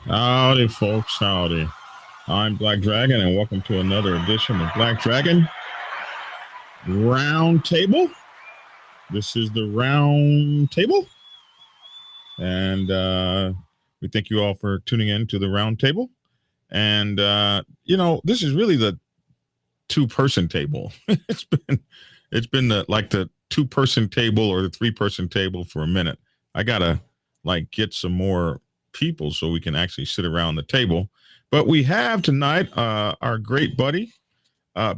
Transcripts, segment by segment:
Howdy, folks. Howdy. I'm Black Dragon, and welcome to another edition of Black Dragon Round Table. This is the Round Table, and we thank you all for tuning in to the Round Table. And this is really the two-person table. it's been the two-person table or the three-person table for a minute. I gotta get some more people so we can actually sit around the table. But we have tonight our great buddy,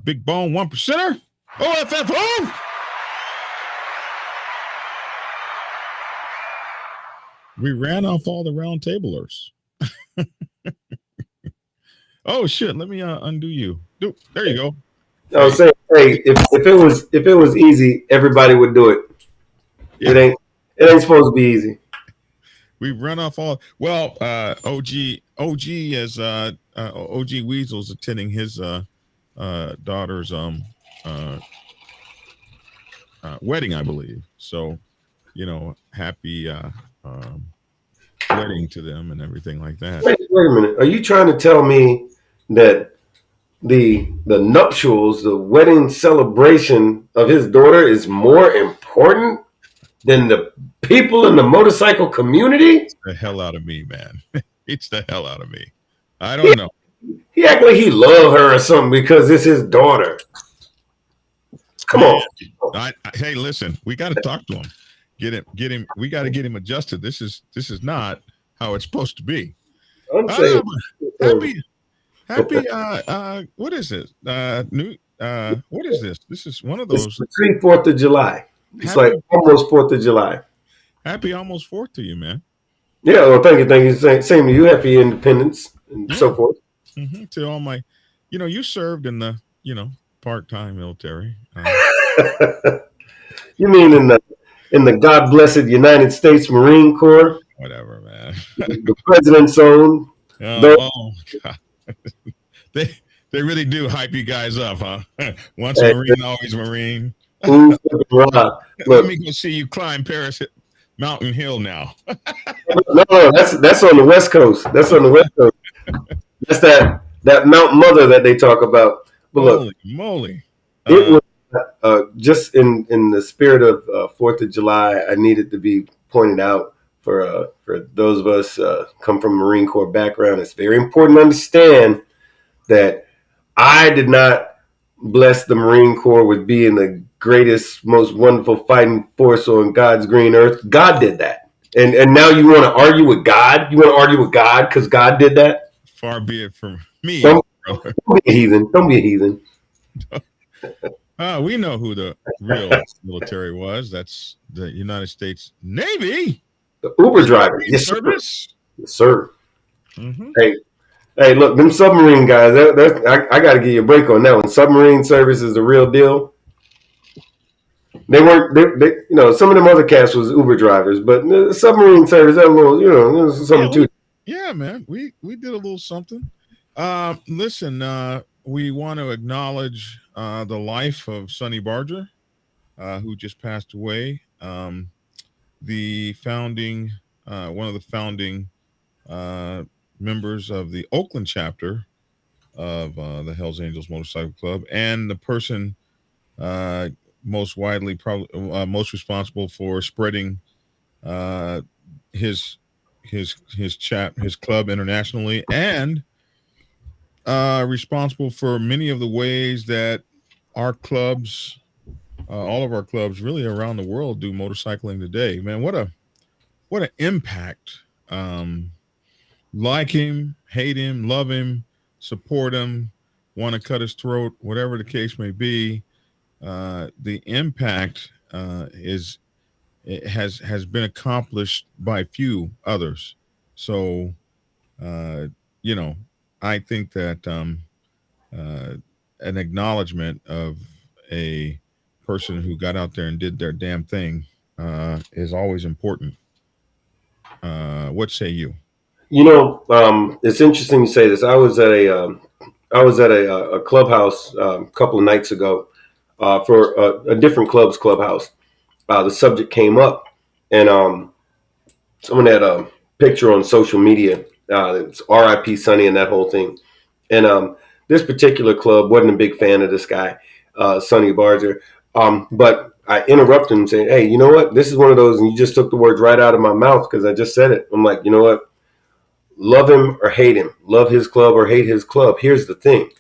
Big Bone 1%er, OFFO. We ran off all the round tablers. Oh shit! Let me undo you. There you go. I was saying, hey, if it was easy, everybody would do it. Yeah. It ain't supposed to be easy. We run off all. Well, OG is OG Weasel's attending his daughter's wedding, I believe. So, happy wedding to them and everything like that. Wait a minute. Are you trying to tell me that the nuptials, the wedding celebration of his daughter is more important than the people in the motorcycle community? It's the hell out of me, man. It's the hell out of me. I don't know. He act like he love her or something because it's his daughter. Come on. Hey, listen, we got to talk to him. Get him. We got to get him adjusted. This is not how it's supposed to be. I'm saying, happy. What is this? What is this? This is one of those. It's between 4th of July. It's like almost 4th of July. Happy almost 4th to you, man. Yeah, well, thank you. Same to you. Happy Independence and so forth. Mm-hmm. To all my, you served in the, part-time military. You mean in the God blessed United States Marine Corps? Whatever, man. The president's own. Oh God. They really do hype you guys up, huh? Once a Marine, always Marine. Let me go see you climb Paris Mountain Hill now. No, that's on the West Coast. That's on the West Coast. That's that Mount Mother that they talk about. But holy look, moly! It was just in the spirit of 4th of July. I needed to be pointed out for those of us come from a Marine Corps background. It's very important to understand that I did not bless the Marine Corps with being the greatest, most wonderful fighting force on God's green earth. God did that. And now you want to argue with God? You want to argue with God because God did that? Far be it from me. Don't be a heathen. Don't be a heathen. We know who the real military was. That's the United States Navy. The Uber driver. Yes, service. Yes, sir. Mm-hmm. Hey, look, them submarine guys, I got to give you a break on that one. Submarine service is the real deal. They weren't, some of them other cats was Uber drivers, but the submarine service, that little, something too. Yeah, man, we did a little something. Listen, we want to acknowledge the life of Sonny Barger, who just passed away. The founding, one of the founding members of the Oakland chapter of the Hells Angels Motorcycle Club, and the person most responsible for spreading his club internationally, and responsible for many of the ways that our clubs all of our clubs really around the world do motorcycling today. Man, what an impact. Like him, hate him, love him, support him, want to cut his throat, whatever the case may be. The impact is it has been accomplished by few others. So uh, you know, I think that uh, an acknowledgement of a person who got out there and did their damn thing is always important. What say you? It's interesting you say this. I was at a clubhouse a couple of nights ago for a different clubhouse. The subject came up, and someone had a picture on social media. It's R.I.P. Sonny and that whole thing. And this particular club wasn't a big fan of this guy, Sonny Barger. But I interrupted him saying, "Hey, you know what? This is one of those, and you just took the words right out of my mouth because I just said it." I'm like, you know what? Love him or hate him, love his club or hate his club. Here's the thing: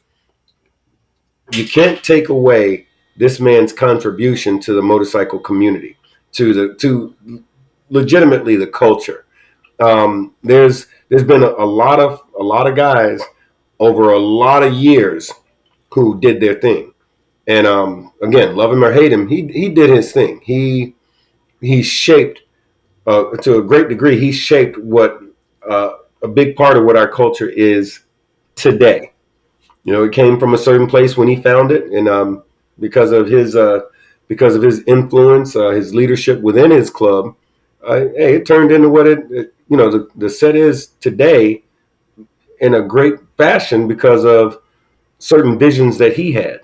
you can't take away this man's contribution to the motorcycle community, to legitimately the culture. There's been a lot of guys over a lot of years who did their thing, and again, love him or hate him, he did his thing. He shaped to a great degree. He shaped what a big part of what our culture is today. You know, it came from a certain place when he found it, and because of his because of his influence, his leadership within his club, hey, it turned into what the set is today in a great fashion because of certain visions that he had.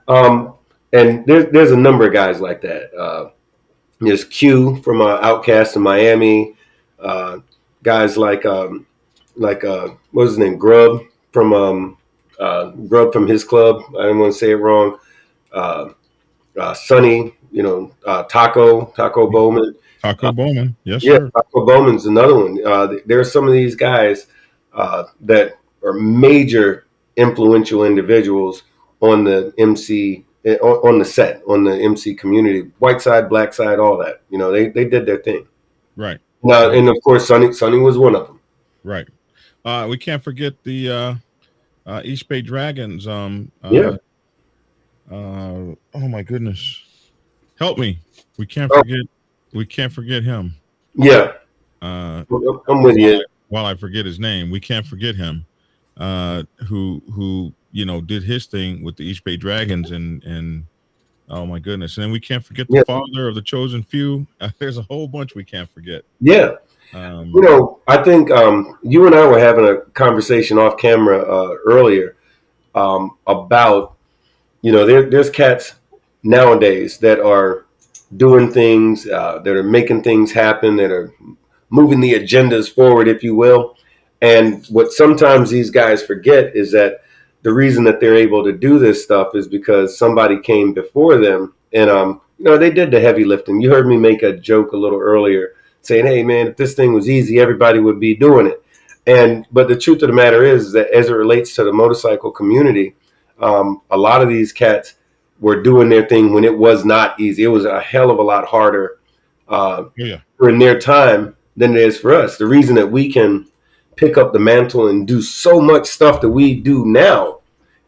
Um, and there's a number of guys like that. There's Q from Outcast in Miami. Uh, Guys what was his name, Grub from his club. I didn't want to say it wrong. Uh, Sonny, Taco Bowman. Taco Bowman, yes, Yeah, sir. Taco Bowman's another one. There are some of these guys that are major influential individuals on the MC on the set, on the MC community, white side, black side, all that. You know, they did their thing. Right, Now, right, and of course, Sonny was one of them. right. We can't forget the East Bay Dragons. Yeah. Oh my goodness, help me! We can't Oh, forget. We can't forget him. yeah. Uh, I'm with while you. I forget his name, we can't forget him. Who did his thing with the East Bay Dragons and oh my goodness, and then we can't forget the Yeah. father of the chosen few. There's a whole bunch we can't forget. Yeah. Um, I think you and I were having a conversation off camera earlier about there's cats nowadays that are doing things, that are making things happen, that are moving the agendas forward, if you will. And what sometimes these guys forget is that the reason that they're able to do this stuff is because somebody came before them, and they did the heavy lifting. You heard me make a joke a little earlier saying, "Hey, man, if this thing was easy, everybody would be doing it." And but the truth of the matter is that as it relates to the motorcycle community, a lot of these cats were doing their thing when it was not easy. It was a hell of a lot harder yeah, in their time than it is for us. The reason that we can pick up the mantle and do so much stuff that we do now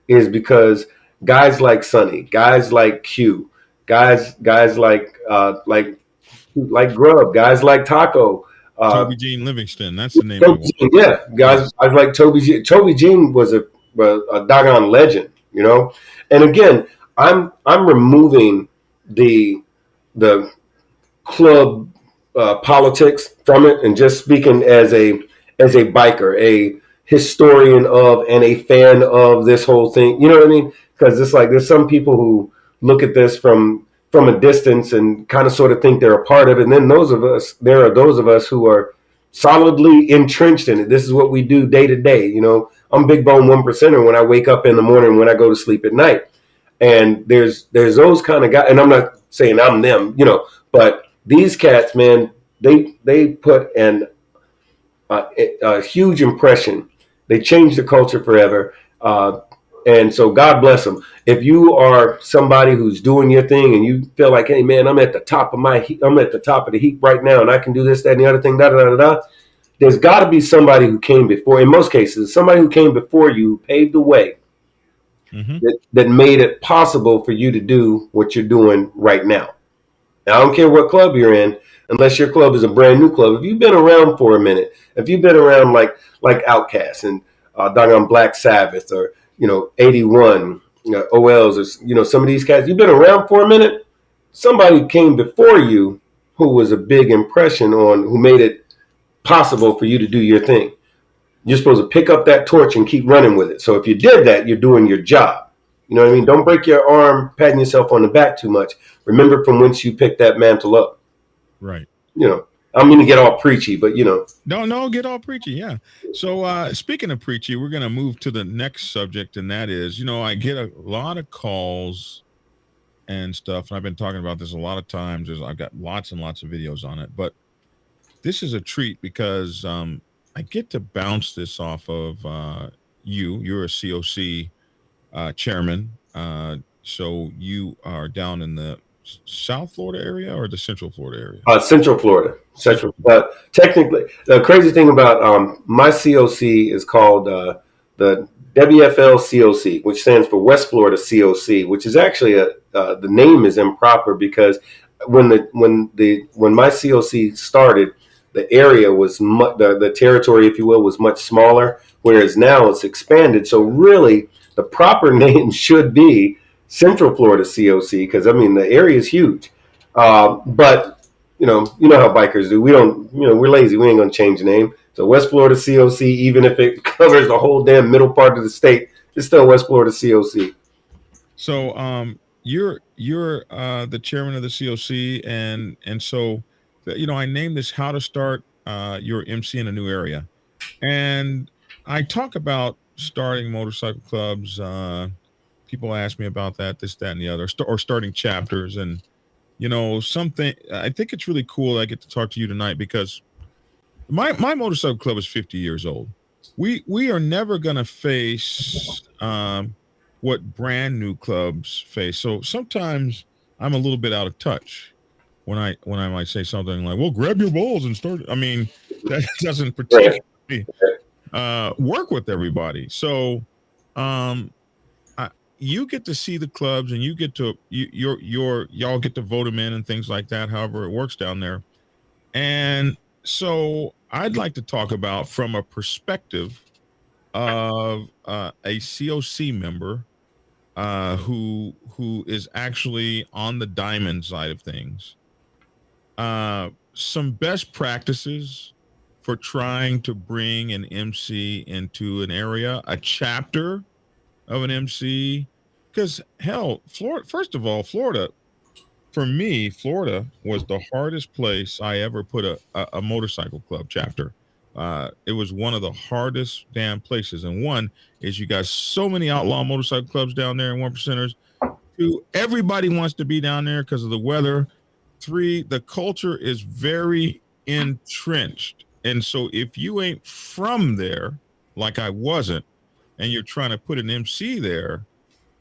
is because guys like Sonny, guys like Q, guys like Grub, guys like Taco, uh, Toby Jean Livingston. That's the name I Toby want. Jean, yeah, Yes, guys like Toby Jean. Toby Jean was a doggone legend, you know. And again, I'm removing the the club politics from it and just speaking as a biker, a historian of and a fan of this whole thing. You know what I mean? Because it's like there's some people who look at this from a distance and kind of sort of think they're a part of it. And then there are those of us who are solidly entrenched in it. This is what we do day to day. You know, I'm big bone 1%er when I wake up in the morning, when I go to sleep at night. And there's those kind of guys, and I'm not saying I'm them, but these cats, man, they put a huge impression. They changed the culture forever. And so God bless them. If you are somebody who's doing your thing and you feel like, hey man, I'm at the top of the heap right now, and I can do this, that, and the other thing, da da da da. There's got to be somebody who came before. In most cases, somebody who came before you, who paved the way, that made it possible for you to do what you're doing right now. Now, I don't care what club you're in, unless your club is a brand new club. If you've been around for a minute, if you've been around like Outkast and doggone Black Sabbath, or 81, OLs, or some of these cats, you've been around for a minute. Somebody came before you who was a big impression on, who made it possible for you to do your thing. You're supposed to pick up that torch and keep running with it. So if you did that, you're doing your job. You know what I mean? Don't break your arm patting yourself on the back too much. Remember from whence you picked that mantle up. Right. I don't mean to get all preachy, but No, get all preachy. Yeah. So speaking of preachy, we're going to move to the next subject, and that is, I get a lot of calls and stuff, and I've been talking about this a lot of times. I've got lots and lots of videos on it, but this is a treat because I get to bounce this off of you. You're a COC chairman. So you are down in the South Florida area or the Central Florida area? Central Florida. Technically, the crazy thing about my COC is called the WFL COC, which stands for West Florida COC, which is actually the name is improper because when my COC started, the area was the territory, if you will, was much smaller, whereas now it's expanded. So really, the proper name should be Central Florida COC, because the area is huge. But you know how bikers do. We don't, we're lazy. We ain't gonna change the name. So West Florida COC, even if it covers the whole damn middle part of the state, it's still West Florida COC. So you're the chairman of the COC, and so I named this "How to Start Your MC in a New Area," and I talk about starting motorcycle clubs. People ask me about that, this, that, and the other, or starting chapters, and something. I think it's really cool. I get to talk to you tonight because my motorcycle club is 50 years old. We are never going to face what brand new clubs face. So sometimes I'm a little bit out of touch when I might say something like, "Well, grab your balls and start." That doesn't particularly work with everybody. So you get to see the clubs, and you get to y'all get to vote them in and things like that. However it works down there, and so I'd like to talk about from a perspective of a COC member who is actually on the diamond side of things. Some best practices for trying to bring an MC into an area, a chapter of an MC, because hell, Florida. First of all, Florida. For me, Florida was the hardest place I ever put a motorcycle club chapter. It was one of the hardest damn places. And one is you got so many outlaw motorcycle clubs down there and 1%ers. Two, everybody wants to be down there because of the weather. Three, the culture is very entrenched. And so if you ain't from there, like I wasn't, and you're trying to put an MC there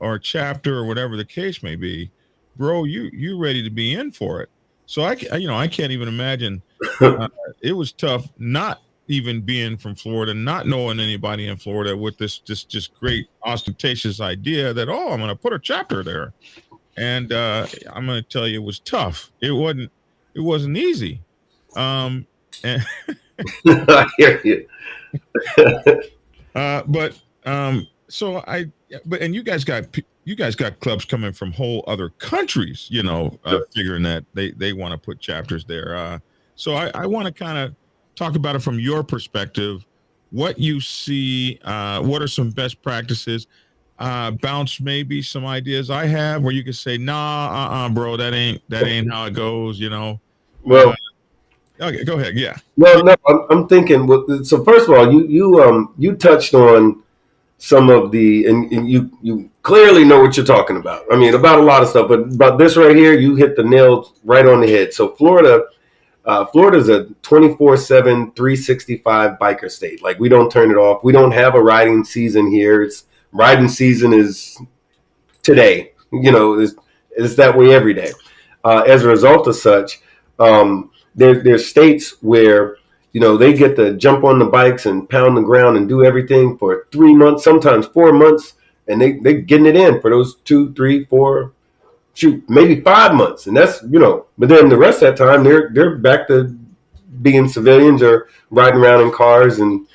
or a chapter or whatever the case may be, bro, you ready to be in for it. So I can't even imagine. It was tough not even being from Florida, not knowing anybody in Florida, with this just great ostentatious idea that, I'm going to put a chapter there. And I'm going to tell you, it was tough. It wasn't easy. And I hear you. And you guys got clubs coming from whole other countries, figuring that they want to put chapters there. So I want to kind of talk about it from your perspective, what you see, what are some best practices, bounce maybe some ideas I have where you can say, nah, bro, that ain't how it goes, Well, okay, go ahead. Yeah. Well, no, I'm thinking. So first of all, you touched on some of and you clearly know what you're talking about. About a lot of stuff, but about this right here, you hit the nail right on the head. So Florida's a 24/7, 365 biker state. Like, we don't turn it off. We don't have a riding season here. It's riding season is today. It's that way every day. As a result of such, there's states where they get to jump on the bikes and pound the ground and do everything for 3 months, sometimes 4 months, and they're getting it in for those 2, 3, 4, shoot, maybe 5 months, and that's. But then the rest of that time they're back to being civilians or riding around in cars and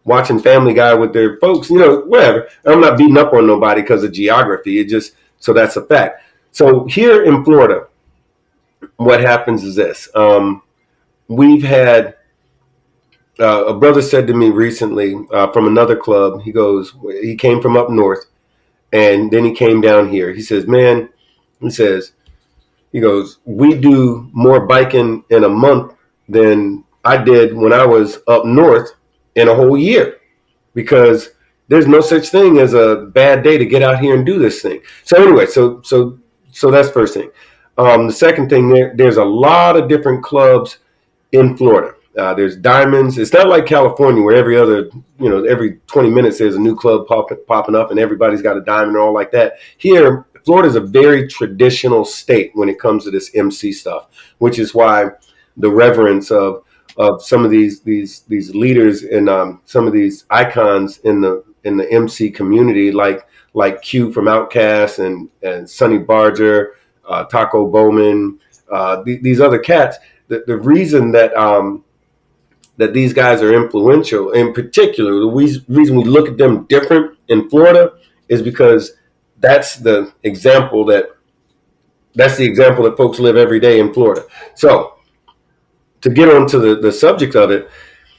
watching Family Guy with their folks, whatever. I'm not beating up on nobody because of geography. It just so that's a fact. So here in Florida, what happens is this: we've had a brother said to me recently from another club. He came from up north, and then he came down here. He says, "Man," he goes, "We do more biking in a month than I did when I was up north in a whole year, because there's no such thing as a bad day to get out here and do this thing." So anyway, so that's first thing. The second thing, there's a lot of different clubs in Florida. There's diamonds. It's not like California where every 20 minutes there's a new club popping up and everybody's got a diamond and all like that. Here, Florida's a very traditional state when it comes to this MC stuff, which is why the reverence of some of these leaders and some of these icons in the MC community, like Q from Outkast and Sonny Barger, Taco Bowman, these other cats. The reason that these guys are influential, in particular, the reason we look at them different in Florida is because that's the example that folks live every day in Florida. So to get onto the subject of it,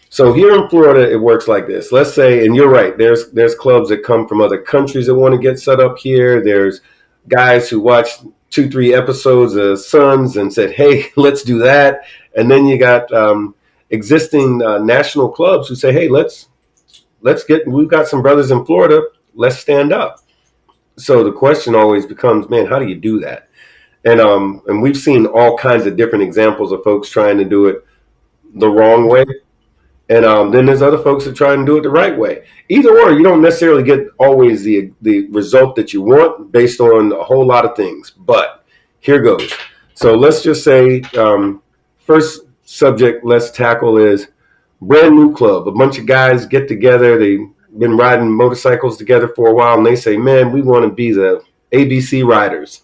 so here in Florida, it works like this. Let's say, and you're right, there's clubs that come from other countries that want to get set up here. There's guys who watched 2-3 episodes of Sons and said, "Hey, let's do that." And then you got existing national clubs who say, "Hey, we've got some brothers in Florida, let's stand up." So the question always becomes, man, how do you do that? And we've seen all kinds of different examples of folks trying to do it the wrong way. And then there's other folks that try and do it the right way. Either or, you don't necessarily get always the result that you want based on a whole lot of things. But here goes. So let's just say first subject let's tackle is brand new club. A bunch of guys get together. They've been riding motorcycles together for a while, and they say, "Man, we want to be the ABC Riders."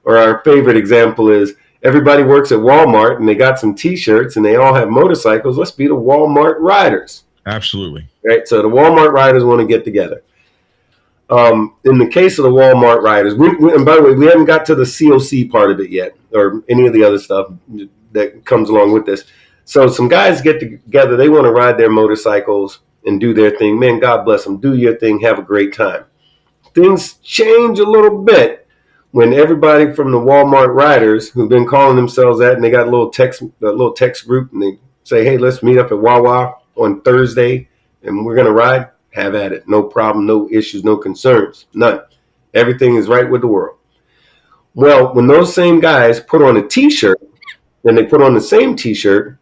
Or our favorite example is everybody works at Walmart and they got some T-shirts and they all have motorcycles. Let's be the Walmart Riders. Absolutely. Right. So the Walmart Riders want to get together. In the case of the Walmart Riders, and by the way, we haven't got to the COC part of it yet, or any of the other stuff that comes along with this. So some guys get together. They want to ride their motorcycles and do their thing. Man, God bless them. Do your thing. Have a great time. Things change a little bit when everybody from the Walmart Riders, who've been calling themselves that, and they got a little text group, and they say, "Hey, let's meet up at Wawa on Thursday, and we're gonna ride." Have at it. No problem, no issues, no concerns, none. Everything is right with the world. Well, when those same guys put on a T-shirt, and they put on the same T-shirt,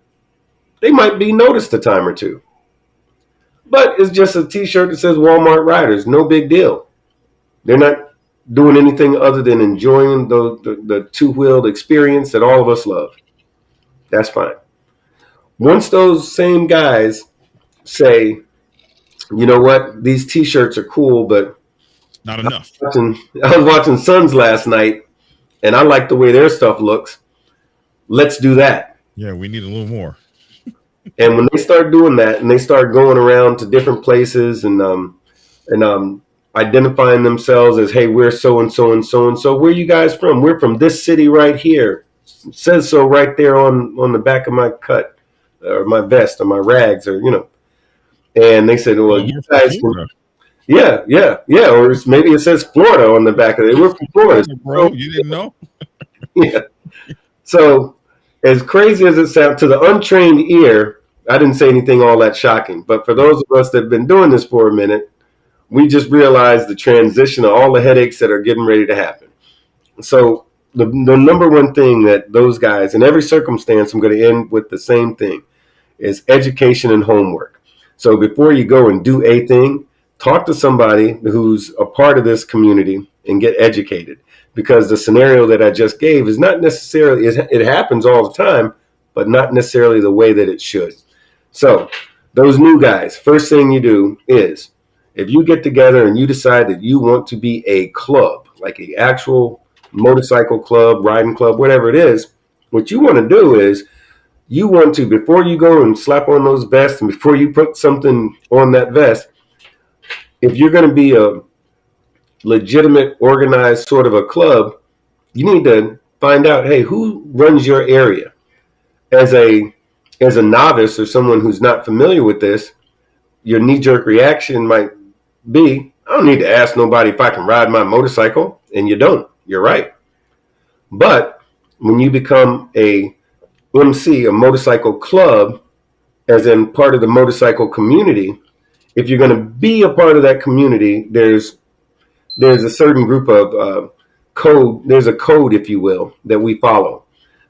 they might be noticed a time or two. But it's just a T-shirt that says Walmart Riders. No big deal. They're not doing anything other than enjoying the two-wheeled experience that all of us love. That's fine. Once those same guys say, "You know what? These T-shirts are cool, but not enough." I was watching Sons last night, and I like the way their stuff looks. Let's do that." Yeah, we need a little more. And when they start doing that, and they start going around to different places and identifying themselves as, "Hey, we're so and so and so and so. Where are you guys from? We're from this city right here." It says so right there on the back of my cut, or my vest, or my rags, or And they said, "Well, you guys." Yeah. Or maybe it says Florida on the back of it. We're from Florida. Bro, you didn't know? Yeah. So, as crazy as it sounds to the untrained ear, I didn't say anything all that shocking. But for those of us that have been doing this for a minute, we just realized the transition of all the headaches that are getting ready to happen. So, the number one thing that those guys, in every circumstance, I'm going to end with the same thing, is education and homework. So before you go and do a thing, talk to somebody who's a part of this community and get educated, because the scenario that I just gave is not necessarily, it happens all the time, but not necessarily the way that it should. So those new guys, first thing you do is, if you get together and you decide that you want to be a club, like an actual motorcycle club, riding club, whatever it is, what you want to do is, you want to, before you go and slap on those vests and before you put something on that vest, if you're going to be a legitimate, organized sort of a club, you need to find out, hey, who runs your area? As a novice or someone who's not familiar with this, your knee-jerk reaction might be, I don't need to ask nobody if I can ride my motorcycle, and you don't. You're right. But when you become a MC, a motorcycle club, as in part of the motorcycle community, if you're going to be a part of that community, there's a certain group of code. There's a code, if you will, that we follow.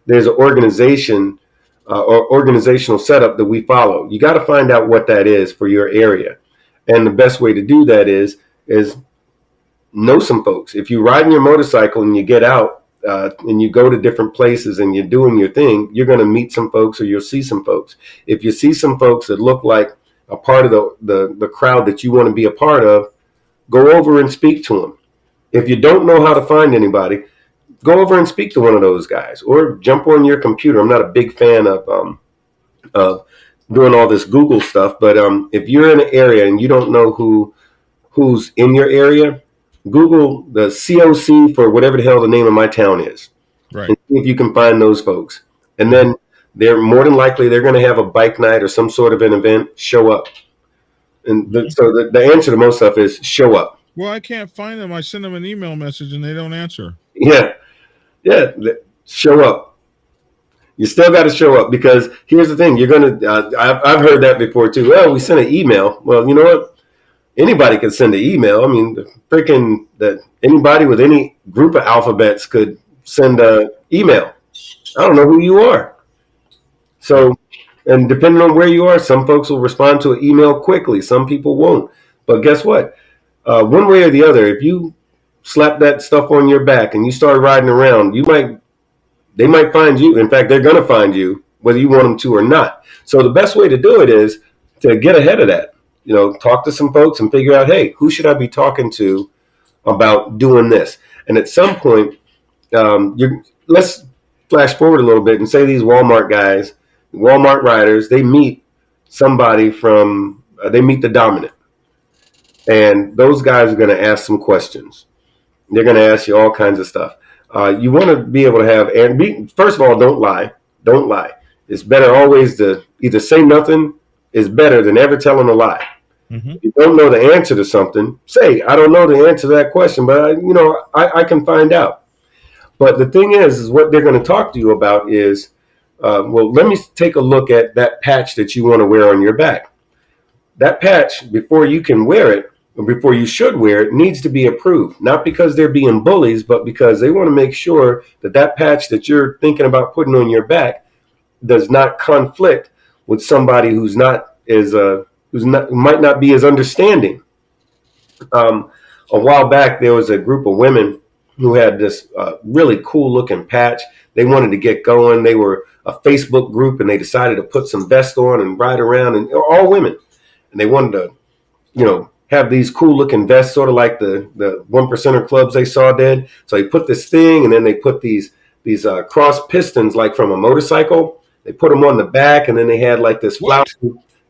There's an organization or organizational setup that we follow. You got to find out what that is for your area, and the best way to do that is know some folks. If you ride on your motorcycle and you get out and you go to different places and you're doing your thing, you're going to meet some folks, or you'll see some folks. If you see some folks that look like a part of the crowd that you want to be a part of, go over and speak to them. If you don't know how to find anybody, go over and speak to one of those guys, or jump on your computer. I'm not a big fan of doing all this Google stuff, but if you're in an area and you don't know who's in your area, Google the COC for whatever the hell the name of my town is. Right. And see if you can find those folks. And then they're more than likely they're going to have a bike night or some sort of an event. Show up. And so the answer to most stuff is show up. Well, I can't find them. I send them an email message and they don't answer. Yeah. Show up. You still got to show up, because here's the thing. You're going to, I've heard that before too. Well, we sent an email. Well, you know what? Anybody can send an email. I mean, anybody with any group of alphabets could send an email. I don't know who you are. So, and depending on where you are, some folks will respond to an email quickly. Some people won't. But guess what? One way or the other, if you slap that stuff on your back and you start riding around, they might find you. In fact, they're going to find you, whether you want them to or not. So the best way to do it is to get ahead of that. Talk to some folks and figure out, hey, who should I be talking to about doing this? And at some point, let's flash forward a little bit and say these Walmart guys, Walmart riders, they meet somebody they meet the dominant. And those guys are going to ask some questions. They're going to ask you all kinds of stuff. You want to be able to first of all, don't lie. Don't lie. It's better always to either say nothing is better than ever telling a lie. Mm-hmm. If you don't know the answer to something, say, I don't know the answer to that question, but I can find out. But the thing is what they're going to talk to you about is, well, let me take a look at that patch that you want to wear on your back. That patch, before you can wear it, or before you should wear it, needs to be approved. Not because they're being bullies, but because they want to make sure that patch that you're thinking about putting on your back does not conflict with somebody who might not be as understanding. A while back, there was a group of women who had this really cool looking patch. They wanted to get going. They were a Facebook group, and they decided to put some vest on and ride around, and all women. And they wanted to, have these cool looking vests, sort of like the one percenter clubs they saw did. So they put this thing, and then they put these cross pistons, like from a motorcycle. They put them on the back, and then they had like this flower.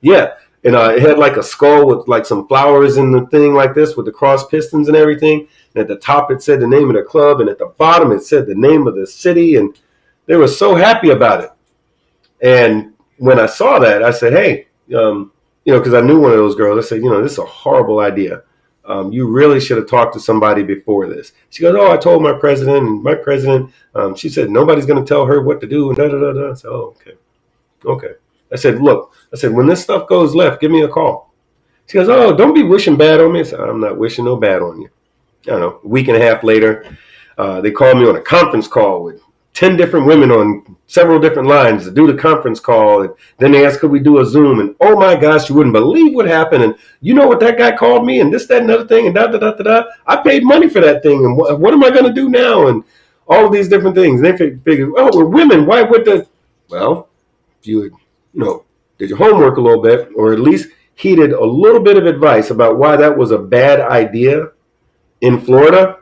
Yeah. And it had like a skull with like some flowers in the thing like this with the cross pistons and everything. And at the top, it said the name of the club. And at the bottom, it said the name of the city. And they were so happy about it. And when I saw that, I said, hey, because I knew one of those girls. I said, this is a horrible idea. You really should have talked to somebody before this. She goes, oh, I told my president. And my president, she said, nobody's going to tell her what to do. And da-da-da-da. I said, oh, okay. I said, look, when this stuff goes left, give me a call. She goes, oh, don't be wishing bad on me. I said, I'm not wishing no bad on you. I don't know, a week and a half later, they called me on a conference call with 10 different women on several different lines to do the conference call. And then they asked, could we do a Zoom? And oh my gosh, you wouldn't believe what happened. And you know what that guy called me and this, that, and other thing. And da, da, da, da, da. I paid money for that thing. And what am I going to do now? And all of these different things. And they figure, oh, we're women. Why would the, well, if you would, did your homework a little bit, or at least heeded a little bit of advice about why that was a bad idea in Florida,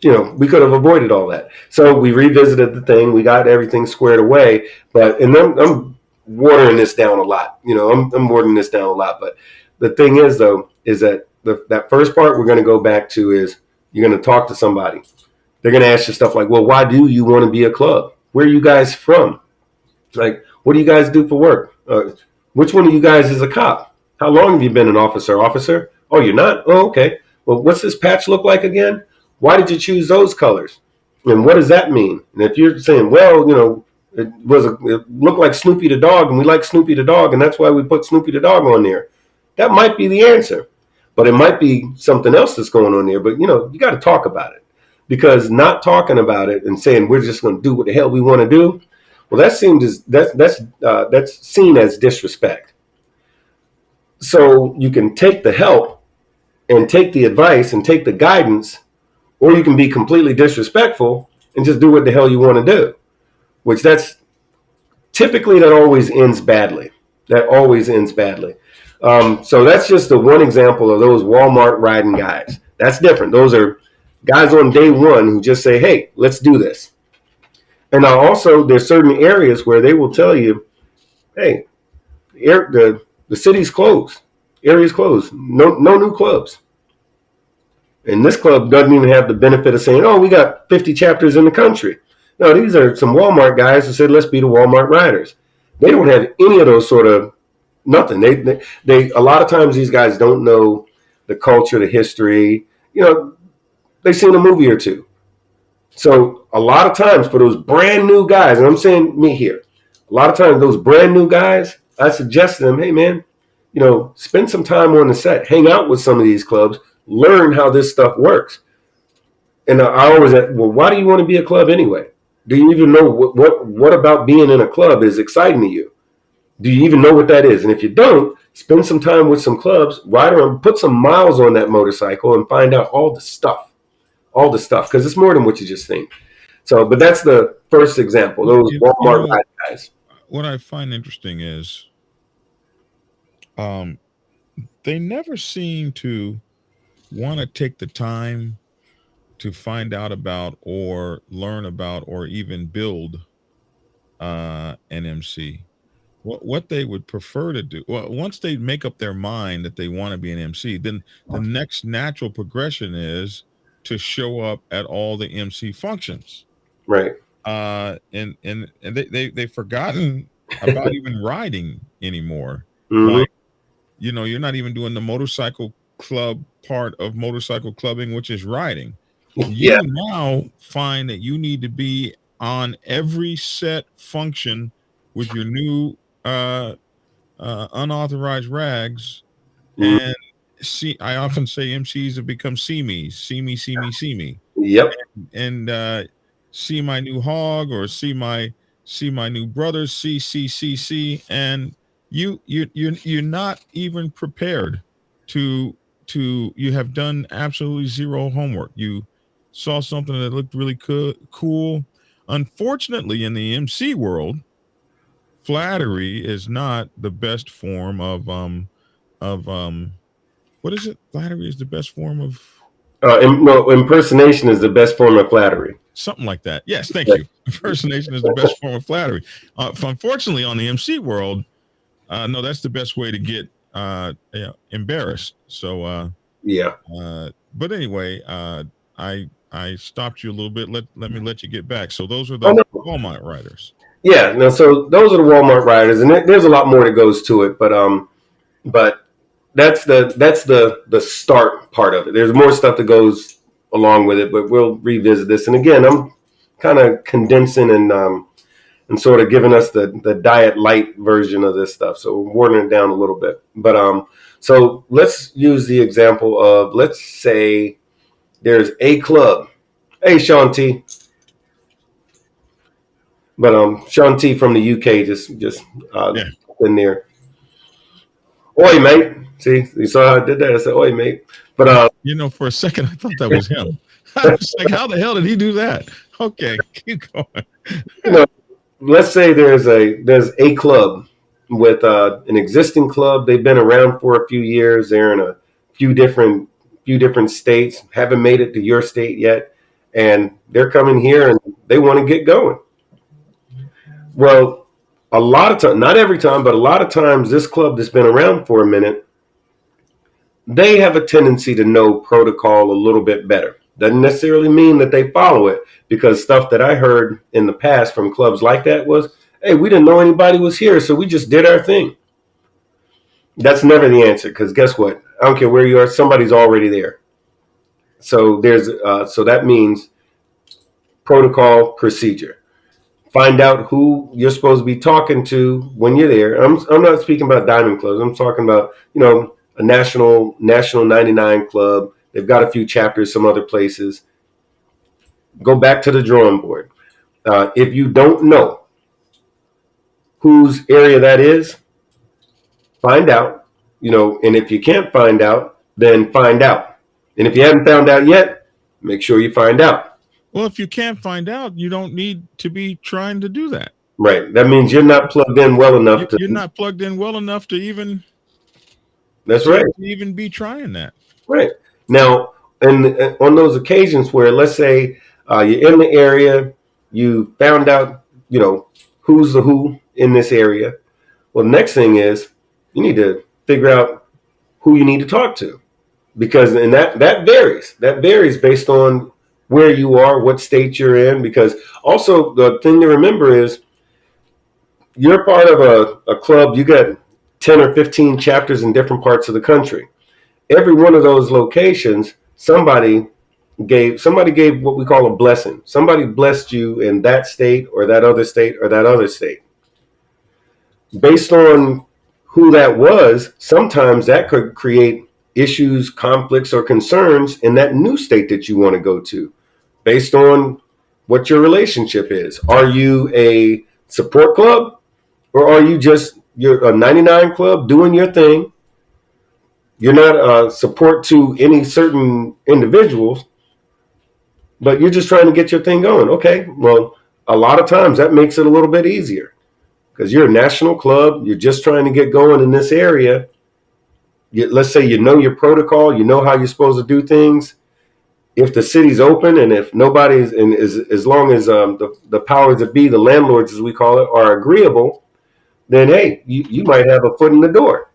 we could have avoided all that. So we revisited the thing. We got everything squared away. And I'm watering this down a lot. I'm watering this down a lot. But the thing is, though, is that that first part we're going to go back to is you're going to talk to somebody. They're going to ask you stuff like, well, why do you want to be a club? Where are you guys from? Like, what do you guys do for work? Which one of you guys is a cop? How long have you been an officer? Officer? Oh, you're not? Oh, okay. Well, what's this patch look like again? Why did you choose those colors? And what does that mean? And if you're saying, well, it looked like Snoopy the dog, and we like Snoopy the dog, and that's why we put Snoopy the dog on there. That might be the answer. But it might be something else that's going on there. But, you got to talk about it. Because not talking about it and saying we're just going to do what the hell we want to do, well, that's seen as disrespect. So you can take the help and take the advice and take the guidance, or you can be completely disrespectful and just do what the hell you want to do, which that always ends badly. That always ends badly. So that's just the one example of those Walmart riding guys. That's different. Those are guys on day one who just say, hey, let's do this. And now also there's certain areas where they will tell you, hey, the city's closed. Area's closed. No new clubs. And this club doesn't even have the benefit of saying, oh, we got 50 chapters in the country. No, these are some Walmart guys who said, let's be the Walmart riders. They don't have any of those sort of nothing. They a lot of times these guys don't know the culture, the history. They've seen a movie or two. So a lot of times for those brand new guys, and I'm saying me here, a lot of times those brand new guys, I suggest to them, hey man, spend some time on the set, hang out with some of these clubs, learn how this stuff works. And I always ask, well, why do you want to be a club anyway? Do you even know what about being in a club is exciting to you? Do you even know what that is? And if you don't, spend some time with some clubs, ride around, put some miles on that motorcycle and find out all the stuff, because it's more than what you just think. So, but that's the first example, those Walmart ride guys. What I find interesting is they never seem to want to take the time to find out about or learn about or even build an MC. What they would prefer to do, well, once they make up their mind that they want to be an MC, then the next natural progression is to show up at all the MC functions. Right. And they've forgotten about even riding anymore. Mm-hmm. Like, you're not even doing the motorcycle club part of motorcycle clubbing, which is riding. Yeah. You now find that you need to be on every set function with your new unauthorized rags. Mm-hmm. And I often say MCs have become see me. Yep. And see my new hog, or see my new brother, see, and you're not even prepared to you have done absolutely zero homework. You saw something that looked really cool. Unfortunately, in the MC world, flattery is not the best form of what is it? Flattery is the best form of impersonation is the best form of flattery. Something like that. Yes, thank you. Impersonation is the best form of flattery. Unfortunately, on the MC world, no, that's the best way to get embarrassed. So yeah. But anyway, I stopped you a little bit. Let me let you get back. So those are the Walmart riders. Yeah. No. So those are the Walmart riders, and there's a lot more that goes to it, but that's the start part of it. There's more stuff that goes along with it, but we'll revisit this. And again, I'm kind of condensing and sort of giving us the diet light version of this stuff. So we're watering it down a little bit. But so let's use the example of, let's say there's a club. Hey, Sean T. But Sean T from the UK just Yeah. in there. Oi, mate. See, you saw how I did that? I said, oi, mate. But For a second, I thought that was him. I was like, how the hell did he do that? Okay, keep going. you know, let's say there's a club with an existing club. They've been around for a few years. They're in a few different few different states. Haven't made it to your state yet, and they're coming here and they want to get going. Well, a lot of time, not every time, but a lot of times, this club that's been around for a minute, they have a tendency to know protocol a little bit better. Doesn't necessarily mean that they follow it, because stuff that I heard in the past from clubs like that was, hey, we didn't know anybody was here, so we just did our thing. That's never the answer, because guess what? I don't care where you are, somebody's already there. So that means protocol, procedure. Find out who you're supposed to be talking to when you're there. I'm not speaking about diamond clubs. I'm talking about, a national 99 club. They've got a few chapters some other places. Go back to the drawing board. If you don't know whose area that is, find out. And if you can't find out, then find out. And if you haven't found out yet, make sure you find out. Well, if you can't find out, you don't need to be trying to do that. Right. That means you're not plugged in well enough to. You're not plugged in well enough to even. That's right. To even be trying that. Right. Now, and on those occasions where, let's say, you're in the area, you found out, who's the who in this area. Well, the next thing is you need to figure out who you need to talk to, because and that varies. That varies based on where you are, what state you're in. Because also the thing to remember is you're part of a club. You got 10 or 15 chapters in different parts of the country. Every one of those locations, somebody gave what we call a blessing. Somebody blessed you in that state or that other state or that other state. Based on who that was, sometimes that could create issues, conflicts, or concerns in that new state that you want to go to, based on what your relationship is. Are you a support club, or are you're a 99 club doing your thing? You're not a support to any certain individuals, but you're just trying to get your thing going. Okay, well, a lot of times that makes it a little bit easier, because you're a national club. You're just trying to get going in this area. Let's say you know your protocol. You know how you're supposed to do things. If the city's open, and if nobody's, and as long as the powers that be, the landlords as we call it, are agreeable, then hey, you might have a foot in the door.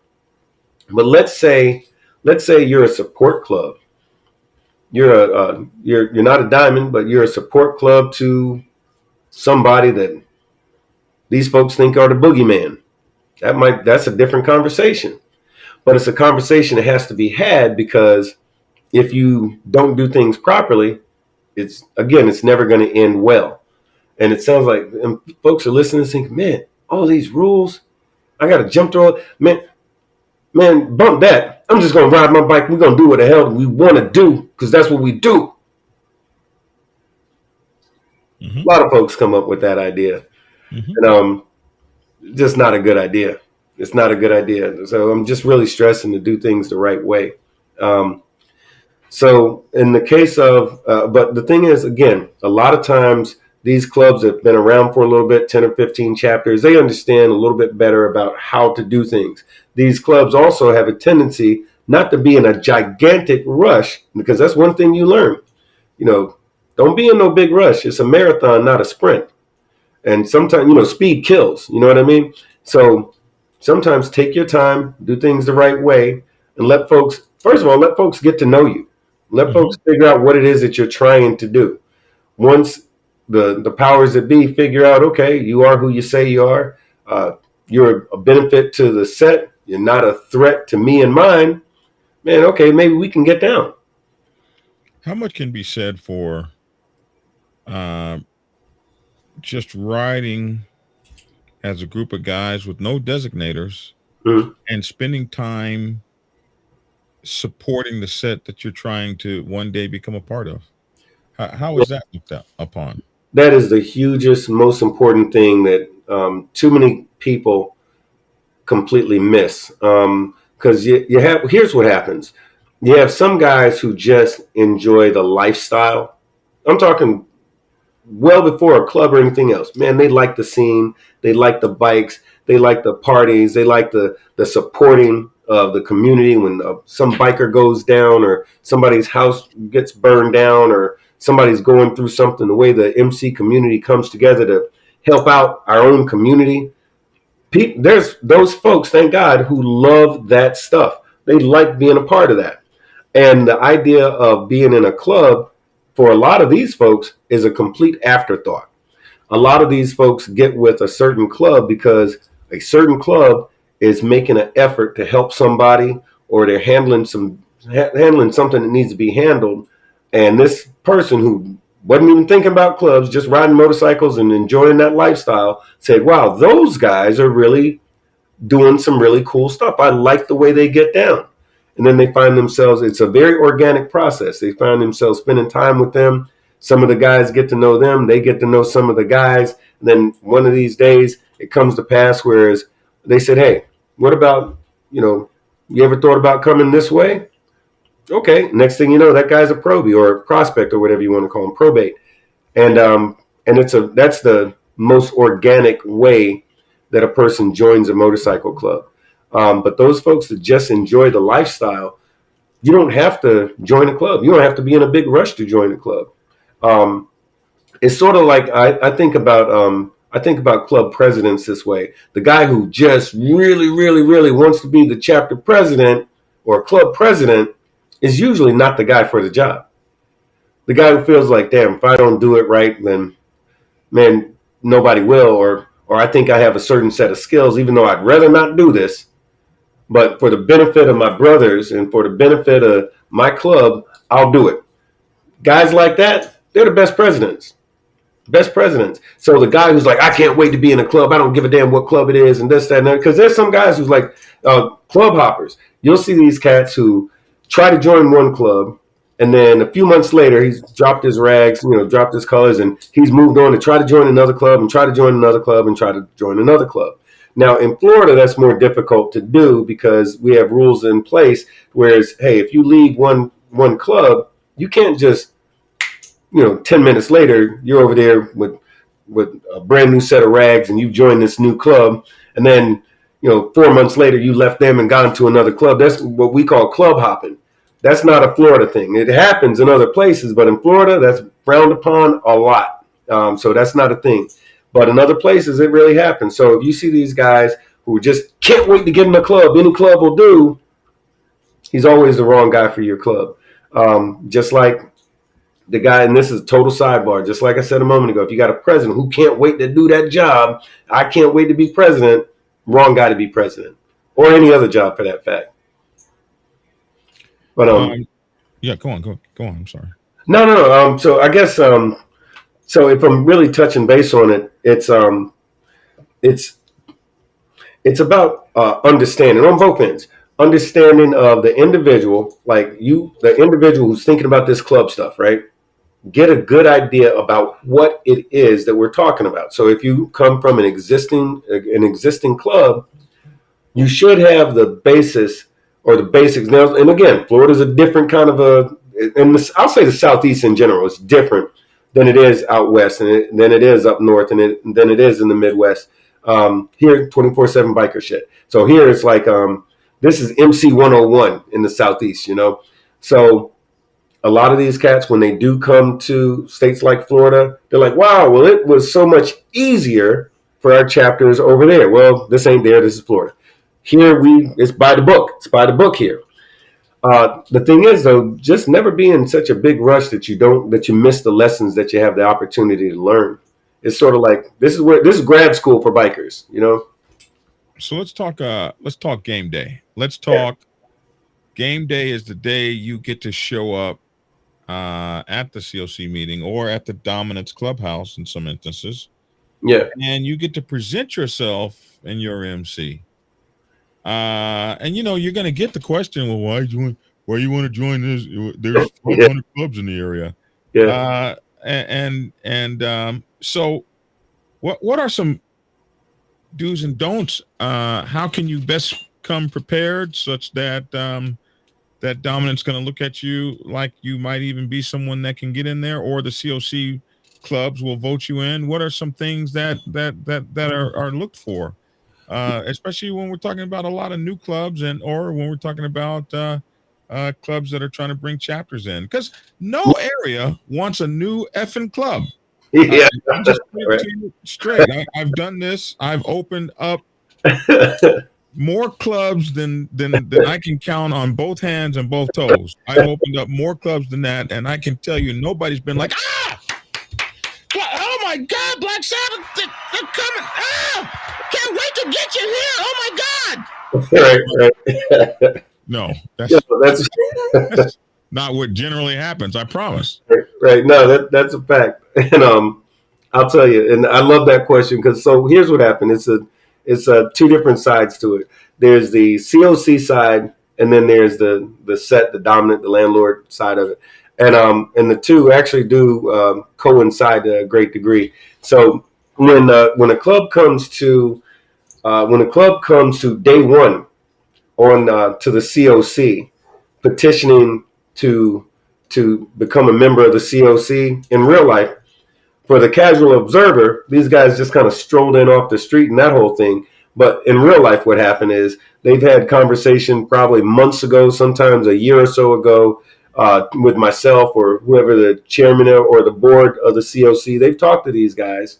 But let's say you're a support club. You're not a diamond, but you're a support club to somebody that these folks think are the boogeyman. That's a different conversation. But it's a conversation that has to be had, because if you don't do things properly, it's never going to end well. And it sounds like folks are listening and thinking, man, all these rules, I got to jump through it. Man, bump that. I'm just going to ride my bike. We're going to do what the hell we want to do, because that's what we do. Mm-hmm. A lot of folks come up with that idea. Mm-hmm. And just not a good idea. It's not a good idea. So I'm just really stressing to do things the right way. So in the case of, but the thing is, again, a lot of times these clubs have been around for a little bit, 10 or 15 chapters. They understand a little bit better about how to do things. These clubs also have a tendency not to be in a gigantic rush, because that's one thing you learn. Don't be in no big rush. It's a marathon, not a sprint. And sometimes, speed kills. You know what I mean? So sometimes take your time, do things the right way, and let folks get to know you. Let folks figure out what it is that you're trying to do. Once the powers that be figure out, okay, you are who you say you are. You're a benefit to the set. You're not a threat to me and mine. Man, okay, maybe we can get down. How much can be said for just riding as a group of guys with no designators and spending time supporting the set that you're trying to one day become a part of? How is that looked upon? that is the hugest, most important thing that too many people completely miss. Because you have, here's what happens: you have some guys who just enjoy the lifestyle. I'm talking well before a club or anything else. Man, they like the scene, they like the bikes, they like the parties, they like the supporting of the community when some biker goes down or somebody's house gets burned down or somebody's going through something. The way the MC community comes together to help out our own community. There's those folks, thank God, who love that stuff. They like being a part of that. And the idea of being in a club for a lot of these folks is a complete afterthought. A lot of these folks get with a certain club because a certain club is making an effort to help somebody, or they're handling something that needs to be handled. And this person who wasn't even thinking about clubs, just riding motorcycles and enjoying that lifestyle, said, wow, those guys are really doing some really cool stuff. I like the way they get down. And then they find themselves, it's a very organic process. They find themselves spending time with them. Some of the guys get to know them. They get to know some of the guys. And then one of these days, it comes to pass, whereas they said, hey, what about, you ever thought about coming this way? Okay. Next thing you know, that guy's a probie or a prospect or whatever you want to call him, probate. And that's the most organic way that a person joins a motorcycle club. But those folks that just enjoy the lifestyle, you don't have to join a club. You don't have to be in a big rush to join a club. It's sort of like I think about club presidents this way. The guy who just really, really, really wants to be the chapter president or club president is usually not the guy for the job. The guy who feels like, damn, if I don't do it right, then man, nobody will, or I think I have a certain set of skills, even though I'd rather not do this. But for the benefit of my brothers and for the benefit of my club, I'll do it. Guys like that, they're the best presidents. Best presidents. So the guy who's like, I can't wait to be in a club. I don't give a damn what club it is and this, that, and that. Because there's some guys who's like club hoppers. You'll see these cats who try to join one club, and then a few months later, he's dropped his rags, dropped his colors, and he's moved on to try to join another club and try to join another club and try to join another club. Now, in Florida, that's more difficult to do because we have rules in place. Whereas, hey, if you leave one club, you can't just, 10 minutes later, you're over there with a brand new set of rags and you join this new club. And then, 4 months later, you left them and got into another club. That's what we call club hopping. That's not a Florida thing. It happens in other places, but in Florida, that's frowned upon a lot. So that's not a thing. But in other places, it really happens. So if you see these guys who just can't wait to get in the club, any club will do, he's always the wrong guy for your club. Just like the guy, and this is a total sidebar, just like I said a moment ago, if you got a president who can't wait to do that job, I can't wait to be president, wrong guy to be president. Or any other job for that fact. But yeah, go on. I'm sorry. No. So I guess so if I'm really touching base on it, it's about understanding on both ends. Understanding of the individual, like the individual who's thinking about this club stuff, right? Get a good idea about what it is that we're talking about. So if you come from an existing club, you should have the basis or the basics. Now, and again, Florida's a different kind of I'll say the Southeast in general is different than it is out west, and than it is up north, and than it is in the Midwest. Here, 24/7 biker shit. So here it's like this is MC 101 in the Southeast, So a lot of these cats, when they do come to states like Florida, they're like, wow, well, it was so much easier for our chapters over there. Well, this ain't there. This is Florida. Here it's by the book. It's by the book here. The thing is, though, just never be in such a big rush that you miss the lessons that you have the opportunity to learn. It's sort of like this is grad school for bikers, So let's talk game day. Let's talk game day is the day you get to show up at the COC meeting or at the Dominance Clubhouse in some instances. Yeah. And you get to present yourself and your MC. And you're going to get the question, well, why you want to join this? There's 500 clubs in the area. Yeah. So what are some do's and don'ts? How can you best come prepared such that that dominant's going to look at you like you might even be someone that can get in there, or the COC clubs will vote you in? What are some things that are looked for, especially when we're talking about a lot of new clubs, and or when we're talking about clubs that are trying to bring chapters in? Because no area wants a new effing club. Yeah. I'm just putting it to you straight. I've done this. I've opened up more clubs than I can count on both hands and both toes. I've opened up more clubs than that, and I can tell you nobody's been like, oh my God, Black Sabbath, they're coming. Can't wait to get you here. Oh my God. Right. No, Yeah, that's not what generally happens. I promise. right. No, that's a fact. And I'll tell you, and I love that question because so here's what happened. It's two different sides to it. There's the COC side, and then there's the dominant, the landlord side of it, and the two actually do coincide to a great degree. So when a club comes to day one on to the COC, petitioning to become a member of the COC in real life, for the casual observer, these guys just kind of strolled in off the street and that whole thing. But in real life, what happened is they've had conversation probably months ago, sometimes a year or so ago, with myself or whoever the chairman or the board of the COC. They've talked to these guys,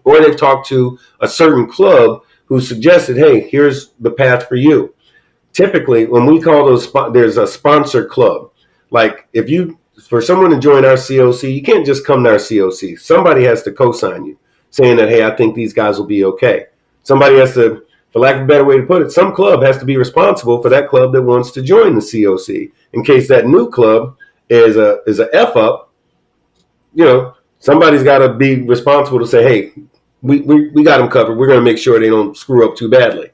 or they've talked to a certain club who suggested, hey, here's the path for you. Typically, when we call those, there's a sponsor club. Like for someone to join our COC, you can't just come to our COC. Somebody has to co-sign you, saying that, hey, I think these guys will be okay. Somebody has to, for lack of a better way to put it, some club has to be responsible for that club that wants to join the COC. In case that new club is a F up, somebody's got to be responsible to say, hey, we got them covered. We're going to make sure they don't screw up too badly.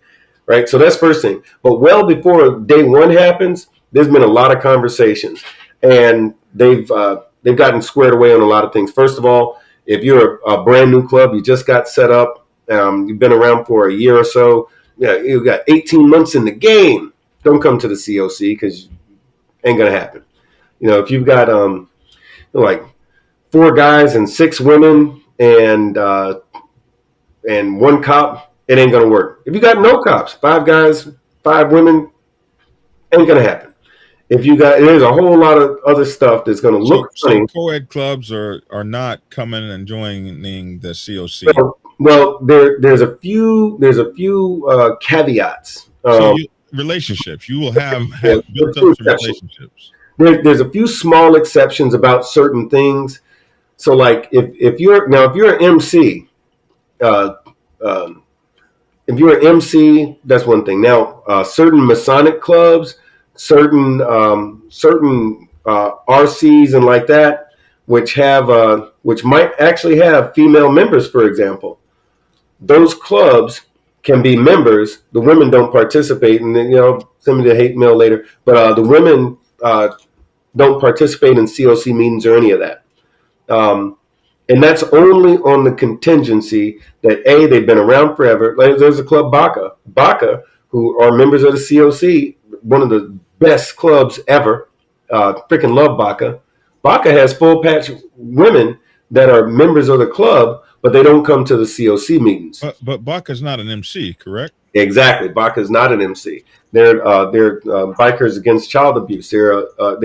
Right? So that's first thing. But well before day one happens, there's been a lot of conversations, and they've gotten squared away on a lot of things. First of all, if you're a brand new club, you just got set up, you've been around for a year or so, you've got 18 months in the game, don't come to the COC because ain't going to happen. If you've got like 4 guys and 6 women and one cop, it ain't going to work. If you got no cops, 5 guys, 5 women, ain't going to happen. If you got, there's a whole lot of other stuff that's going to look funny. So co-ed clubs are not coming and joining the COC. Well, there's a few caveats. Relationships. You will have built up some relationships. There's a few small exceptions about certain things. So, like if you're an MC, if you're an MC, that's one thing. Now, certain Masonic clubs, certain RCs and like that, which might actually have female members, for example. Those clubs can be members. The women don't participate, and then, send me the hate mail later. But the women don't participate in COC meetings or any of that. And that's only on the contingency that they've been around forever. Like, there's a club, Baca, who are members of the COC, one of the best clubs ever. Freaking love Baca. Baca has full patch women that are members of the club, but they don't come to the COC meetings. But Baca's not an MC, correct? Exactly. Baca's not an MC. They're bikers against child abuse. They're sort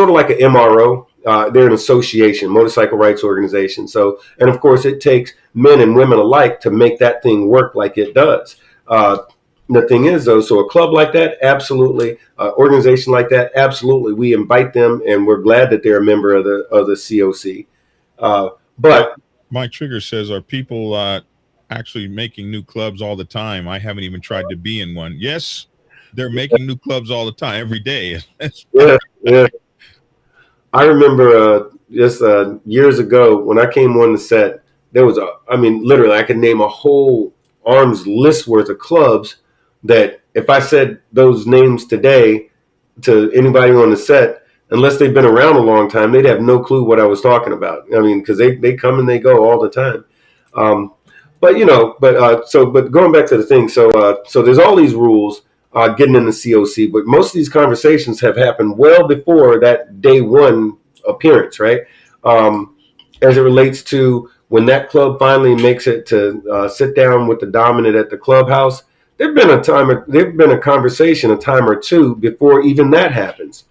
of like an MRO. They're an association, motorcycle rights organization. So, and of course, it takes men and women alike to make that thing work like it does. The thing is, though, so a club like that, absolutely. Organization like that, absolutely. We invite them, and we're glad that they're a member of the COC. But Mike Trigger says, are people actually making new clubs all the time? I haven't even tried to be in one. Yes, they're making new clubs all the time, every day. Yeah. I remember just years ago when I came on the set, there was literally, I could name a whole arm's list worth of clubs that if I said those names today to anybody on the set, unless they've been around a long time, they'd have no clue what I was talking about. I mean, because they come and they go all the time. Um, but going back to the thing, so there's all these rules getting in the COC, but most of these conversations have happened well before that day one appearance, right? As it relates to when that club finally makes it to sit down with the dominant at the clubhouse, there've been a conversation a time or two before even that happens.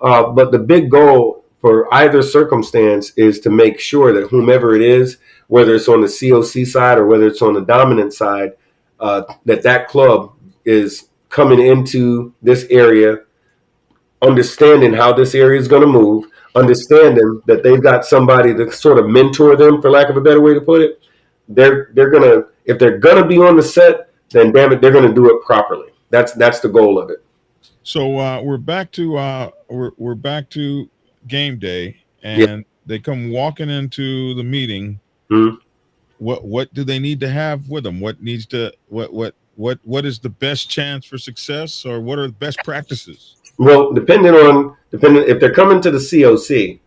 But the big goal for either circumstance is to make sure that whomever it is, whether it's on the COC side or whether it's on the dominant side, that club is coming into this area, understanding how this area is going to move, understanding that they've got somebody to sort of mentor them, for lack of a better way to put it. They're gonna, if they're gonna be on the set, then damn it, they're gonna do it properly. That's the goal of it. So we're back to we're back to game day, Yeah. and they come walking into the meeting. Mhm. What do they need to have with them? What needs to what is the best chance for success, or what are the best practices? Well, depending if they're coming to the COC,